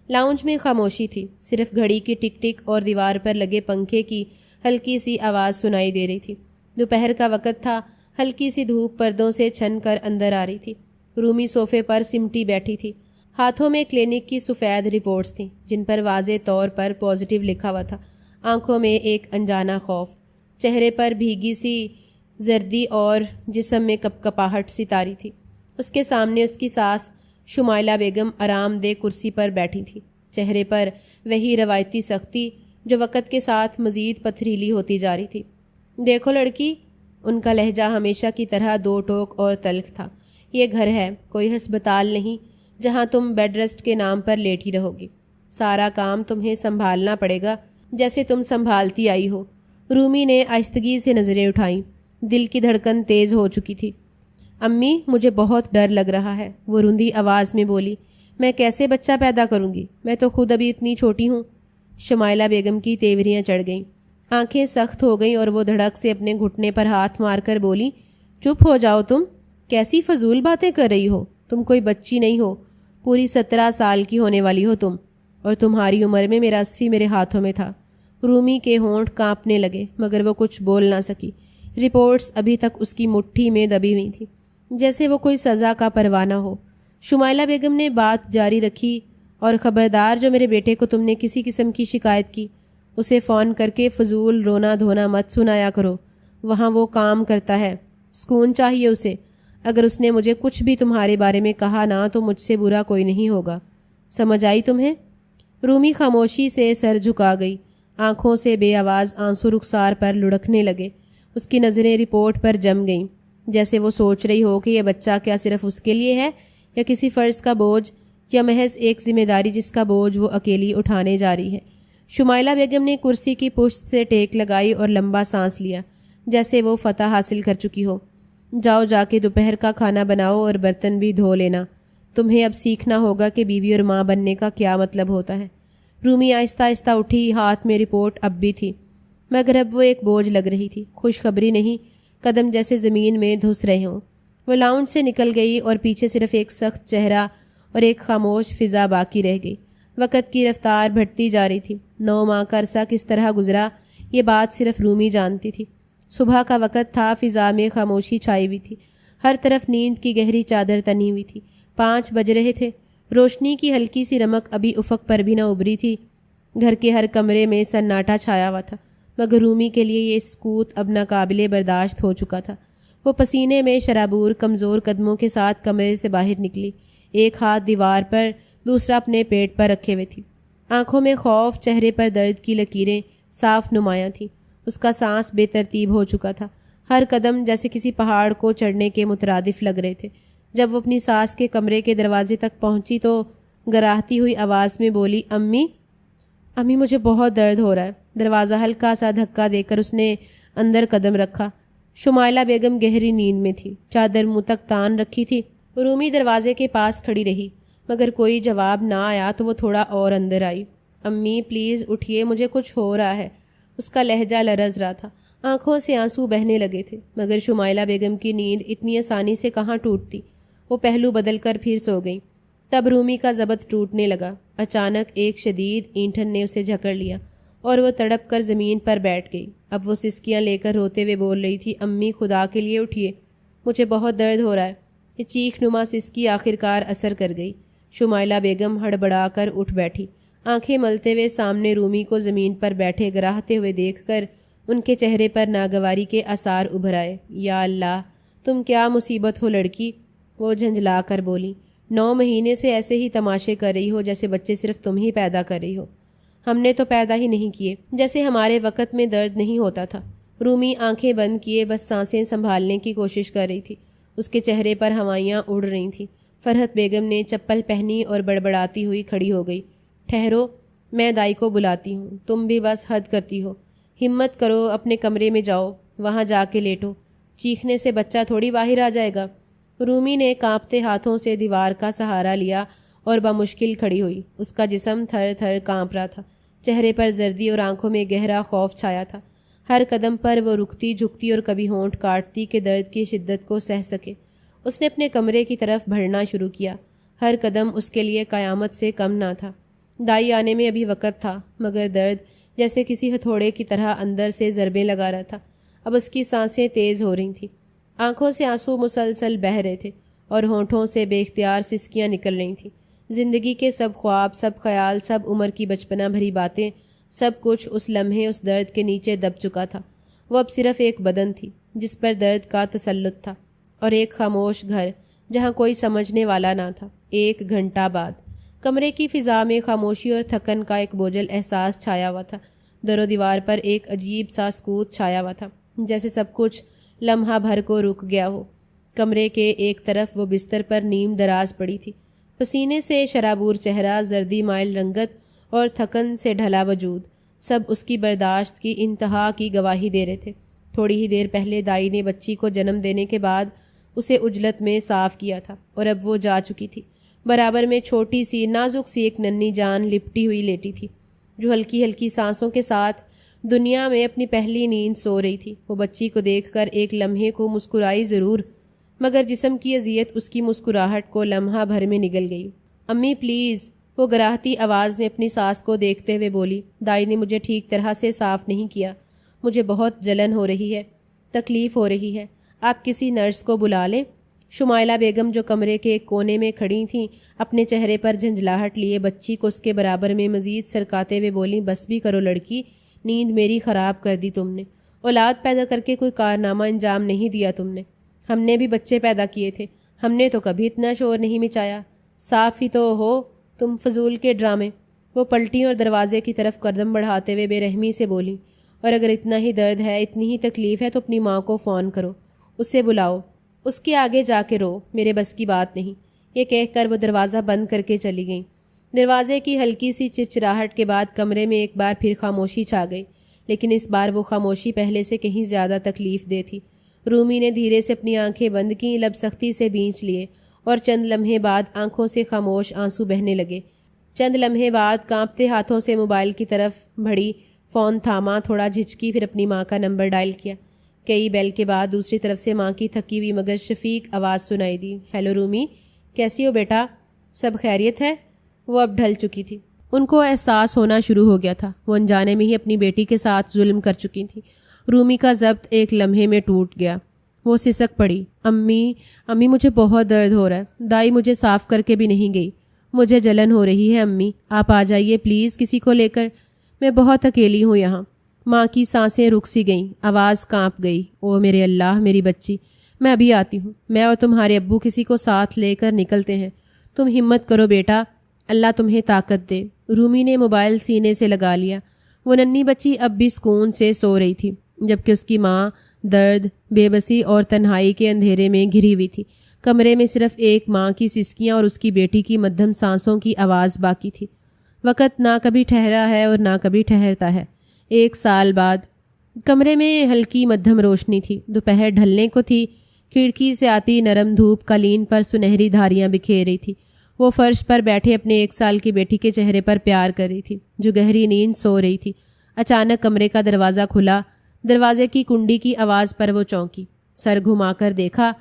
لاؤنج میں خاموشی تھی، صرف گھڑی کی ٹک ٹک اور دیوار پر لگے پنکھے کی ہلکی سی آواز سنائی دے رہی تھی۔ دوپہر کا وقت تھا، ہلکی سی دھوپ پردوں سے چھن کر اندر آ رہی تھی۔ رومی صوفے پر سمٹی بیٹھی تھی، ہاتھوں میں کلینک کی سفید رپورٹس تھیں جن پر واضح طور پر پازیٹیو لکھا ہوا تھا۔ آنکھوں میں ایک انجانا خوف، چہرے پر بھیگی سی زردی اور جسم میں کپکپاہٹ سی طاری تھی۔ اس کے سامنے اس کی ساس شمائلہ بیگم آرام دہ کرسی پر بیٹھی تھی، چہرے پر وہی روایتی سختی جو وقت کے ساتھ مزید پتھریلی ہوتی جا رہی تھی۔ دیکھو لڑکی، ان کا لہجہ ہمیشہ کی طرح 2 ٹوک اور تلخ تھا، یہ گھر ہے، کوئی ہسپتال نہیں جہاں تم بیڈ ریسٹ کے نام پر لیٹی رہو گی۔ سارا کام تمہیں سنبھالنا پڑے گا جیسے تم سنبھالتی آئی ہو۔ رومی نے آہستگی سے نظریں اٹھائیں، دل کی دھڑکن تیز ہو چکی تھی۔ امی، مجھے بہت ڈر لگ رہا ہے، وہ رندی آواز میں بولی۔ میں کیسے بچہ پیدا کروں گی؟ میں تو خود ابھی اتنی چھوٹی ہوں۔ شمائلہ بیگم کی تیوریاں چڑھ گئیں، آنکھیں سخت ہو گئیں اور وہ دھڑک سے اپنے گھٹنے پر ہاتھ مار کر بولی، چپ ہو جاؤ تم، کیسی فضول باتیں کر رہی ہو؟ تم کوئی بچی نہیں ہو، پوری 17 سال کی ہونے والی ہو تم، اور تمہاری عمر میں میرا اسفی میرے ہاتھوں میں تھا۔ رومی کے ہونٹ کانپنے لگے مگر وہ کچھ بول نہ سکی۔ رپورٹس ابھی تک اس کی مٹھی میں دبی ہوئی تھی، جیسے وہ کوئی سزا کا پروانہ ہو۔ شمائلہ بیگم نے بات جاری رکھی، اور خبردار، جو میرے بیٹے کو تم نے کسی قسم کی شکایت کی، اسے فون کر کے فضول رونا دھونا مت سنایا کرو، وہاں وہ کام کرتا ہے، سکون چاہیے اسے۔ اگر اس نے مجھے کچھ بھی تمہارے بارے میں کہا نہ تو مجھ سے برا کوئی نہیں ہوگا، سمجھ آئی تمہیں؟ رومی خاموشی سے سر جھکا گئی، آنکھوں سے بے آواز آنسو رخسار پر لڑکنے لگے۔ اس کی نظریں رپورٹ پر جم گئیں، جیسے وہ سوچ رہی ہو کہ یہ بچہ کیا صرف اس کے لیے ہے، یا کسی فرض کا بوجھ، یا محض ایک ذمہ داری جس کا بوجھ وہ اکیلی اٹھانے جا رہی ہے۔ شمائلہ بیگم نے کرسی کی پشت سے ٹیک لگائی اور لمبا سانس لیا، جیسے وہ فتح حاصل کر چکی ہو۔ جاؤ، جا کے دوپہر کا کھانا بناؤ اور برتن بھی دھو لینا، تمہیں اب سیکھنا ہوگا کہ بیوی اور ماں بننے کا کیا مطلب ہوتا ہے۔ رومی آہستہ آہستہ اٹھی، ہاتھ میں رپورٹ اب بھی تھی، مگر اب وہ ایک بوجھ لگ رہی تھی، خوشخبری نہیں، قدم جیسے زمین میں دھس رہے ہوں۔ وہ لاؤنج سے نکل گئی اور پیچھے صرف ایک سخت چہرہ اور ایک خاموش فضا باقی رہ گئی۔ وقت کی رفتار بڑھتی جا رہی تھی، 9 ماہ کا عرصہ کس طرح گزرا یہ بات صرف رومی جانتی تھی۔ صبح کا وقت تھا، فضا میں خاموشی چھائی ہوئی تھی، ہر طرف نیند کی گہری چادر تنی ہوئی تھی۔ 5 بج رہے تھے، روشنی کی ہلکی سی رمق ابھی افق پر بھی نہ ابھری تھی۔ گھر کے ہر کمرے میں سناٹا چھایا ہوا تھا، مگر رومی کے لیے یہ سکوت اب ناقابل برداشت ہو چکا تھا۔ وہ پسینے میں شرابور کمزور قدموں کے ساتھ کمرے سے باہر نکلی، ایک ہاتھ دیوار پر، دوسرا اپنے پیٹ پر رکھے ہوئے تھی۔ آنکھوں میں خوف، چہرے پر درد کی لکیریں صاف نمایاں تھیں۔ اس کا سانس بے ترتیب ہو چکا تھا، ہر قدم جیسے کسی پہاڑ کو چڑھنے کے مترادف لگ رہے تھے۔ جب وہ اپنی ساس کے کمرے کے دروازے تک پہنچی تو گراہتی ہوئی آواز میں بولی، امی، امی مجھے بہت درد ہو رہا ہے۔ دروازہ ہلکا سا دھکا دے کر اس نے اندر قدم رکھا۔ شمائلہ بیگم گہری نیند میں تھی، چادر منہ تک تان رکھی تھی۔ رومی دروازے کے پاس کھڑی رہی، مگر کوئی جواب نہ آیا تو وہ تھوڑا اور اندر آئی۔ امی پلیز اٹھیے، مجھے کچھ ہو رہا ہے۔ اس کا لہجہ لرز رہا تھا، آنکھوں سے آنسو بہنے لگے تھے، مگر شمائلہ بیگم کی نیند اتنی آسانی سے کہاں ٹوٹتی۔ وہ پہلو بدل کر پھر سو گئیں۔ تب رومی کا ضبط ٹوٹنے لگا، اچانک ایک شدید اینٹھن نے اسے جکڑ لیا اور وہ تڑپ کر زمین پر بیٹھ گئی۔ اب وہ سسکیاں لے کر روتے ہوئے بول رہی تھی، امی خدا کے لیے اٹھیے، مجھے بہت درد ہو رہا ہے۔ یہ چیخ نما سسکی آخرکار اثر کر گئی۔ شمائلہ بیگم ہڑبڑا کر اٹھ بیٹھی، آنکھیں ملتے ہوئے سامنے رومی کو زمین پر بیٹھے گراہتے ہوئے دیکھ کر ان کے چہرے پر ناگواری کے آثار ابھر آئے۔ یا اللہ، تم کیا مصیبت ہو لڑکی، وہ جھنجھلا کر بولی۔ 9 مہینے سے ایسے ہی تماشے کر رہی ہو جیسے بچے صرف تم ہی پیدا کر رہی ہو، ہم نے تو پیدا ہی نہیں کیے، جیسے ہمارے وقت میں درد نہیں ہوتا تھا۔ رومی آنکھیں بند کیے بس سانسیں سنبھالنے کی کوشش کر رہی تھی، اس کے چہرے پر ہوائیاں اڑ رہی تھیں۔ فرحت بیگم نے چپل پہنی اور بڑبڑاتی ہوئی کھڑی ہو گئی۔ ٹھہرو، میں دائی کو بلاتی ہوں، تم بھی بس حد کرتی ہو، ہمت کرو، اپنے کمرے میں جاؤ، وہاں جا کے لیٹو، چیخنے سے بچہ تھوڑی باہر آ جائے گا۔ رومی نے کانپتے ہاتھوں سے دیوار کا سہارا لیا اور بمشکل کھڑی ہوئی۔ اس کا جسم تھر تھر کانپ رہا تھا، چہرے پر زردی اور آنکھوں میں گہرا خوف چھایا تھا۔ ہر قدم پر وہ رکتی جھکتی اور کبھی ہونٹ کاٹتی کہ درد کی شدت کو سہ سکے۔ اس نے اپنے کمرے کی طرف بڑھنا شروع کیا۔ ہر قدم اس کے لیے قیامت سے کم نہ تھا۔ دائی آنے میں ابھی وقت تھا، مگر درد جیسے کسی ہتھوڑے کی طرح اندر سے ضربیں لگا رہا تھا۔ اب اس کی سانسیں تیز ہو رہی تھیں، آنکھوں سے آنسو مسلسل بہہ رہے تھے اور ہونٹوں سے بے اختیار سسکیاں نکل رہی تھیں۔ زندگی کے سب خواب، سب خیال، سب عمر کی بچپنا بھری باتیں، سب کچھ اس لمحے اس درد کے نیچے دب چکا تھا۔ وہ اب صرف ایک بدن تھی جس پر درد کا تسلط تھا، اور ایک خاموش گھر جہاں کوئی سمجھنے والا نہ تھا۔ 1 گھنٹہ بعد کمرے کی فضا میں خاموشی اور تھکن کا ایک بوجھل احساس چھایا ہوا تھا۔ در و دیوار پر ایک عجیب سا سکوت چھایا ہوا تھا، جیسے سب کچھ لمحہ بھر کو رک گیا ہو۔ کمرے کے ایک طرف وہ بستر پر نیم دراز پڑی تھی، پسینے سے شرابور چہرہ، زردی مائل رنگت اور تھکن سے ڈھلا وجود، سب اس کی برداشت کی انتہا کی گواہی دے رہے تھے۔ تھوڑی ہی دیر پہلے دائی نے بچی کو جنم دینے کے بعد اسے عجلت میں صاف کیا تھا، اور اب وہ جا چکی تھی۔ برابر میں چھوٹی سی نازک سی ایک ننھی جان لپٹی ہوئی لیٹی تھی، جو ہلکی ہلکی سانسوں کے ساتھ دنیا میں اپنی پہلی نیند سو رہی تھی۔ وہ بچی کو دیکھ کر ایک لمحے کو مسکرائی ضرور، مگر جسم کی اذیت اس کی مسکراہٹ کو لمحہ بھر میں نگل گئی۔ امی پلیز، وہ گراہتی آواز میں اپنی ساس کو دیکھتے ہوئے بولی۔ دائی نے مجھے ٹھیک طرح سے صاف نہیں کیا، مجھے بہت جلن ہو رہی ہے، تکلیف ہو رہی ہے، آپ کسی نرس کو بلا لیں۔ شمائلہ بیگم جو کمرے کے ایک کونے میں کھڑی تھیں، اپنے چہرے پر جھنجھلاہٹ لیے بچی کو اس کے برابر میں مزید سرکاتے ہوئے بولیں، بس بھی کرو لڑکی، نیند میری خراب کر دی تم نے۔ اولاد پیدا کر کے کوئی کارنامہ انجام نہیں دیا تم نے۔ ہم نے بھی بچے پیدا کیے تھے، ہم نے تو کبھی اتنا شور نہیں مچایا۔ صاف ہی تو ہو تم، فضول کے ڈرامے۔ وہ پلٹی اور دروازے کی طرف قدم بڑھاتے ہوئے بے رحمی سے بولیں، اور اگر اتنا ہی درد ہے، اتنی ہی تکلیف ہے تو اپنی ماں کو فون کرو، اسے بلاؤ، اس کے آگے جا کے رو، میرے بس کی بات نہیں۔ یہ کہہ کر وہ دروازہ بند کر کے چلی گئیں۔ دروازے کی ہلکی سی چرچراہٹ کے بعد کمرے میں ایک بار پھر خاموشی چھا گئی، لیکن اس بار وہ خاموشی پہلے سے کہیں زیادہ تکلیف دہ تھی۔ رومی نے دھیرے سے اپنی آنکھیں بند کیں، لب سختی سے بھینچ لیے، اور چند لمحے بعد آنکھوں سے خاموش آنسو بہنے لگے۔ چند لمحے بعد کانپتے ہاتھوں سے موبائل کی طرف بڑھی، فون تھاما، تھوڑا جھجکی، پھر اپنی ماں کا نمبر ڈائل کیا۔ کئی بیل کے بعد دوسری طرف سے ماں کی تھکی ہوئی مگر شفیق آواز سنائی دی، ہیلو رومی، کیسی ہو بیٹا، سب خیریت ہے؟ وہ اب ڈھل چکی تھی، ان کو احساس ہونا شروع ہو گیا تھا، وہ انجانے میں ہی اپنی بیٹی کے ساتھ ظلم کر چکی تھی۔ رومی کا ضبط ایک لمحے میں ٹوٹ گیا، وہ سسک پڑی، امی مجھے بہت درد ہو رہا ہے، دائی مجھے صاف کر کے بھی نہیں گئی، مجھے جلن ہو رہی ہے امی، آپ آ جائیے پلیز کسی کو لے کر، میں بہت اکیلی ہوں یہاں۔ ماں کی سانسیں رک سی گئیں، آواز کانپ گئی، او میرے اللہ میری بچی، میں ابھی آتی ہوں، میں اور تمہارے ابو کسی کو ساتھ لے کر نکلتے ہیں، تم ہمت کرو بیٹا، اللہ تمہیں طاقت دے۔ رومی نے موبائل سینے سے لگا لیا۔ وہ ننھی بچی اب بھی سکون سے سو رہی تھی، جبکہ اس کی ماں درد، بے بسی اور تنہائی کے اندھیرے میں گھری ہوئی تھی۔ کمرے میں صرف ایک ماں کی سسکیاں اور اس کی بیٹی کی مدھم سانسوں کی آواز باقی تھی۔ وقت نہ کبھی ٹھہرا ہے اور نہ کبھی ٹھہرتا ہے۔ 1 سال بعد کمرے میں ہلکی مدھم روشنی تھی، دوپہر ڈھلنے کو تھی، کھڑکی سے آتی نرم دھوپ قالین پر سنہری دھاریاں بکھیر رہی تھی۔ وہ فرش پر بیٹھے اپنے 1 سال کی بیٹی کے چہرے پر پیار کر رہی تھی، جو گہری نیند سو رہی تھی۔ اچانک کمرے کا دروازہ کھلا، دروازے کی کنڈی کی آواز پر وہ چونکی، سر گھما کر دیکھا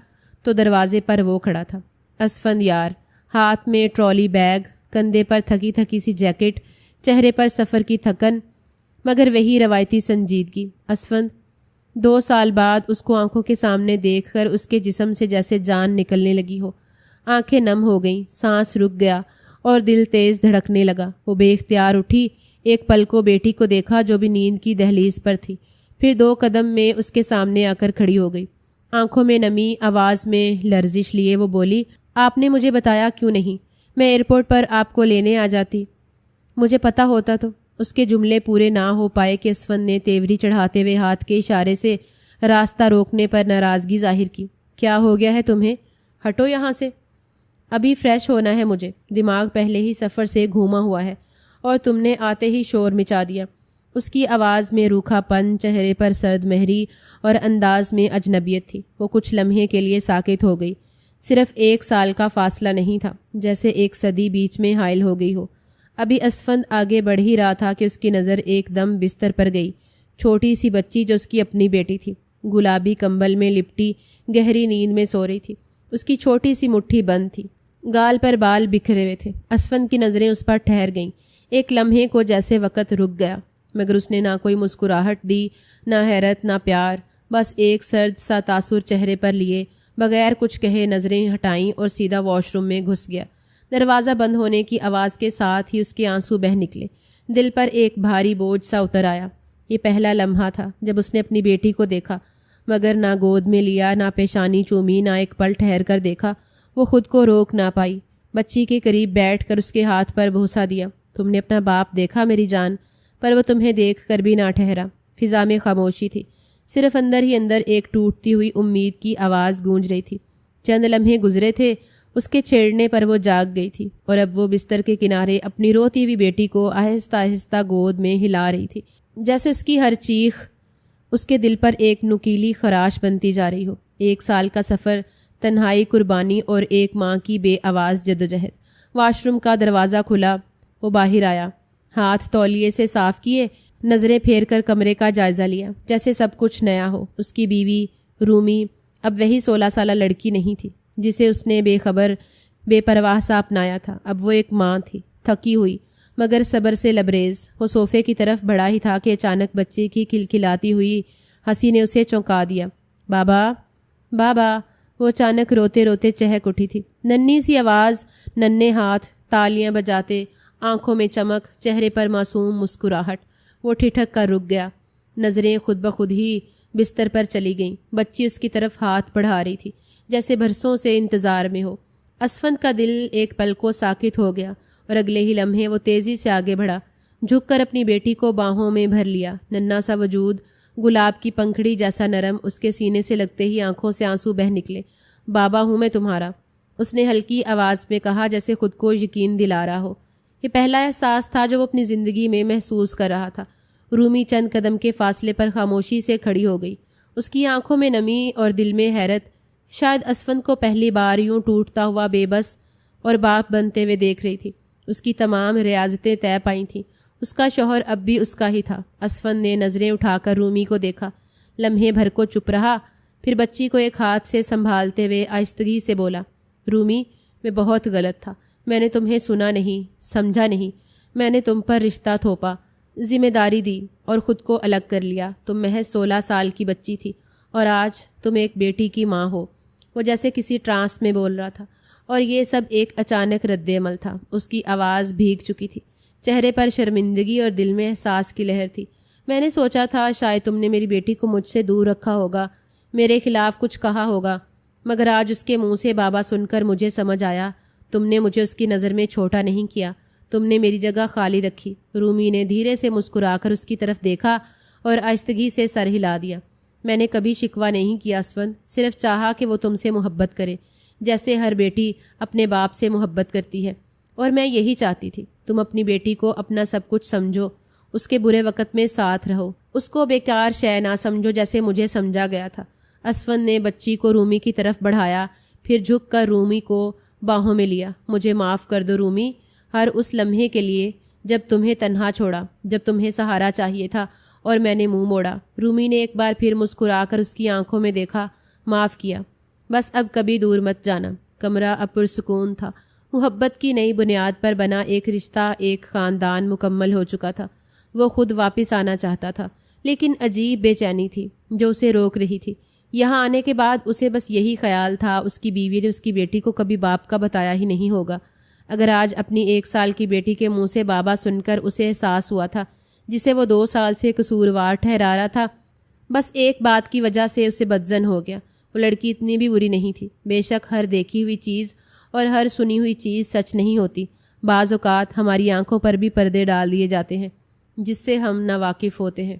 تو دروازے پر وہ کھڑا تھا، اسفند یار، ہاتھ میں ٹرالی بیگ، کندھے پر تھکی تھکی سی جیکٹ، چہرے پر سفر کی تھکن، مگر وہی روایتی سنجیدگی۔ اسفند 2 سال بعد اس کو آنکھوں کے سامنے دیکھ کر اس کے جسم سے جیسے جان نکلنے لگی ہو، آنکھیں نم ہو گئیں، سانس رک گیا اور دل تیز دھڑکنے لگا۔ وہ بے اختیار اٹھی، ایک پل کو بیٹی کو دیکھا جو بھی نیند کی دہلیز پر تھی، پھر 2 قدم میں اس کے سامنے آ کر کھڑی ہو گئی، آنکھوں میں نمی، آواز میں لرزش لیے وہ بولی، آپ نے مجھے بتایا کیوں نہیں؟ میں ایئرپورٹ پر آپ کو لینے آ جاتی، مجھے پتہ ہوتا تو۔ اس کے جملے پورے نہ ہو پائے کہ اسفند نے تیوری چڑھاتے ہوئے ہاتھ کے اشارے سے راستہ روکنے پر ناراضگی ظاہر کی۔ کیا ہو گیا ہے تمہیں؟ ہٹو یہاں سے، ابھی فریش ہونا ہے مجھے، دماغ پہلے ہی سفر سے گھوما ہوا ہے، اور تم نے آتے ہی شور مچا دیا۔ اس کی آواز میں روکھا پن، چہرے پر سرد مہری اور انداز میں اجنبیت تھی۔ وہ کچھ لمحے کے لیے ساکت ہو گئی۔ صرف 1 سال کا فاصلہ نہیں تھا، جیسے 1 صدی بیچ میں حائل ہو گئی ہو۔ ابھی اسفند آگے بڑھ ہی رہا تھا کہ اس کی نظر ایک دم بستر پر گئی۔ چھوٹی سی بچی جو اس کی اپنی بیٹی تھی، گلابی کمبل میں لپٹی گہری نیند میں سو رہی تھی۔ اس کی چھوٹی سی مٹھی بند تھی، گال پر بال بکھرے ہوئے تھے۔ اسفند کی نظریں اس پر ٹھہر گئیں۔ ایک لمحے کو جیسے وقت رک گیا، مگر اس نے نہ کوئی مسکراہٹ دی، نہ حیرت، نہ پیار۔ بس ایک سرد سا تاثر چہرے پر لیے بغیر کچھ کہے نظریں ہٹائیں اور سیدھا واش روم میں گھس گیا۔ دروازہ بند ہونے کی آواز کے ساتھ ہی اس کے آنسو بہہ نکلے۔ دل پر ایک بھاری بوجھ سا اتر آیا۔ یہ پہلا لمحہ تھا جب اس نے اپنی بیٹی کو دیکھا، مگر نہ گود میں لیا، نہ پیشانی چومی، نہ ایک پل ٹھہر کر دیکھا۔ وہ خود کو روک نہ پائی، بچی کے قریب بیٹھ کر اس کے ہاتھ پر بوسہ دیا۔ تم نے اپنا باپ دیکھا میری جان؟ پر وہ تمہیں دیکھ کر بھی نہ ٹھہرا۔ فضا میں خاموشی تھی، صرف اندر ہی اندر ایک ٹوٹتی ہوئی امید کی آواز گونج رہی تھی۔ چند لمحے گزرے تھے، اس کے چھیڑنے پر وہ جاگ گئی تھی، اور اب وہ بستر کے کنارے اپنی روتی ہوئی بیٹی کو آہستہ آہستہ گود میں ہلا رہی تھی، جیسے اس کی ہر چیخ اس کے دل پر ایک نکیلی خراش بنتی جا رہی ہو۔ 1 سال کا سفر، تنہائی، قربانی اور ایک ماں کی بے آواز جدوجہد۔ واش روم کا دروازہ کھلا، وہ باہر آیا، ہاتھ تولیے سے صاف کیے، نظریں پھیر کر کمرے کا جائزہ لیا، جیسے سب کچھ نیا ہو۔ اس کی بیوی رومی اب وہی 16 سالہ لڑکی نہیں تھی جسے اس نے بے خبر بے پرواہ سا اپنایا تھا۔ اب وہ ایک ماں تھی، تھکی ہوئی مگر صبر سے لبریز۔ وہ صوفے کی طرف بڑھا ہی تھا کہ اچانک بچے کی کھلکھلاتی ہوئی ہنسی نے اسے چونکا دیا۔ بابا، بابا! وہ اچانک روتے روتے چہک اٹھی تھی۔ ننھی سی آواز، ننھے ہاتھ، تالیاں بجاتے، آنکھوں میں چمک، چہرے پر معصوم مسکراہٹ۔ وہ ٹھٹک کر رک گیا، نظریں خود بخود ہی بستر پر چلی گئیں۔ بچی اس کی طرف ہاتھ بڑھا رہی تھی، جیسے برسوں سے انتظار میں ہو۔ اسفند کا دل ایک پل کو ساکت ہو گیا، اور اگلے ہی لمحے وہ تیزی سے آگے بڑھا، جھک کر اپنی بیٹی کو باہوں میں بھر لیا۔ ننھا سا وجود، گلاب کی پنکھڑی جیسا نرم، اس کے سینے سے لگتے ہی آنکھوں سے آنسو بہہ نکلے۔ بابا ہوں میں تمہارا، اس نے ہلکی آواز میں کہا، جیسے خود کو یقین دلا رہا ہو۔ یہ پہلا احساس تھا جو وہ اپنی زندگی میں محسوس کر رہا تھا۔ رومی چند قدم کے فاصلے پر خاموشی سے کھڑی ہو گئی، اس کی آنکھوں میں نمی اور دل میں حیرت۔ شاید اسفند کو پہلی بار یوں ٹوٹتا ہوا بے بس اور باپ بنتے ہوئے دیکھ رہی تھی۔ اس کی تمام ریاضتیں طے پائی تھیں، اس کا شوہر اب بھی اس کا ہی تھا۔ اسفند نے نظریں اٹھا کر رومی کو دیکھا، لمحے بھر کو چپ رہا، پھر بچی کو ایک ہاتھ سے سنبھالتے ہوئے آہستگی سے بولا، رومی، میں بہت غلط تھا، میں نے تمہیں سنا نہیں، سمجھا نہیں، میں نے تم پر رشتہ تھوپا، ذمہ داری دی اور خود کو الگ کر لیا۔ تم محض 16 سال کی بچی تھی اور آج تم ایک بیٹی کی ماں ہو۔ وہ جیسے کسی ٹرانس میں بول رہا تھا، اور یہ سب ایک اچانک رد عمل تھا۔ اس کی آواز بھیگ چکی تھی، چہرے پر شرمندگی اور دل میں احساس کی لہر تھی۔ میں نے سوچا تھا شاید تم نے میری بیٹی کو مجھ سے دور رکھا ہوگا، میرے خلاف کچھ کہا ہوگا، مگر آج اس کے منہ سے بابا سن کر مجھے سمجھ آیا، تم نے مجھے اس کی نظر میں چھوٹا نہیں کیا، تم نے میری جگہ خالی رکھی۔ رومی نے دھیرے سے مسکرا کر اس کی طرف دیکھا اور آہستگی سے سر ہلا دیا۔ میں نے کبھی شکوہ نہیں کیا اسفند، صرف چاہا کہ وہ تم سے محبت کرے، جیسے ہر بیٹی اپنے باپ سے محبت کرتی ہے، اور میں یہی چاہتی تھی۔ تم اپنی بیٹی کو اپنا سب کچھ سمجھو، اس کے برے وقت میں ساتھ رہو، اس کو بیکار شے نہ سمجھو جیسے مجھے سمجھا گیا تھا۔ اسفند نے بچی کو رومی کی طرف بڑھایا، پھر جھک کر رومی کو باہوں میں لیا۔ مجھے معاف کر دو رومی، ہر اس لمحے کے لیے جب تمہیں تنہا چھوڑا، جب تمہیں سہارا چاہیے تھا اور میں نے منہ موڑا۔ رومی نے ایک بار پھر مسکرا کر اس کی آنکھوں میں دیکھا۔ معاف کیا، بس اب کبھی دور مت جانا۔ کمرہ اب پرسکون تھا، محبت کی نئی بنیاد پر بنا ایک رشتہ، ایک خاندان مکمل ہو چکا تھا۔ وہ خود واپس آنا چاہتا تھا، لیکن عجیب بے چینی تھی جو اسے روک رہی تھی۔ یہاں آنے کے بعد اسے بس یہی خیال تھا، اس کی بیوی نے اس کی بیٹی کو کبھی باپ کا بتایا ہی نہیں ہوگا۔ اگر آج اپنی 1 سال کی بیٹی کے منہ سے بابا سن کر اسے احساس ہوا تھا، جسے وہ 2 سال سے قصوروار ٹھہرا رہا تھا، بس ایک بات کی وجہ سے اسے بدظن ہو گیا۔ وہ لڑکی اتنی بھی بری نہیں تھی۔ بے شک ہر دیکھی ہوئی چیز اور ہر سنی ہوئی چیز سچ نہیں ہوتی، بعض اوقات ہماری آنکھوں پر بھی پردے ڈال دیے جاتے ہیں جس سے ہم ناواقف ہوتے ہیں۔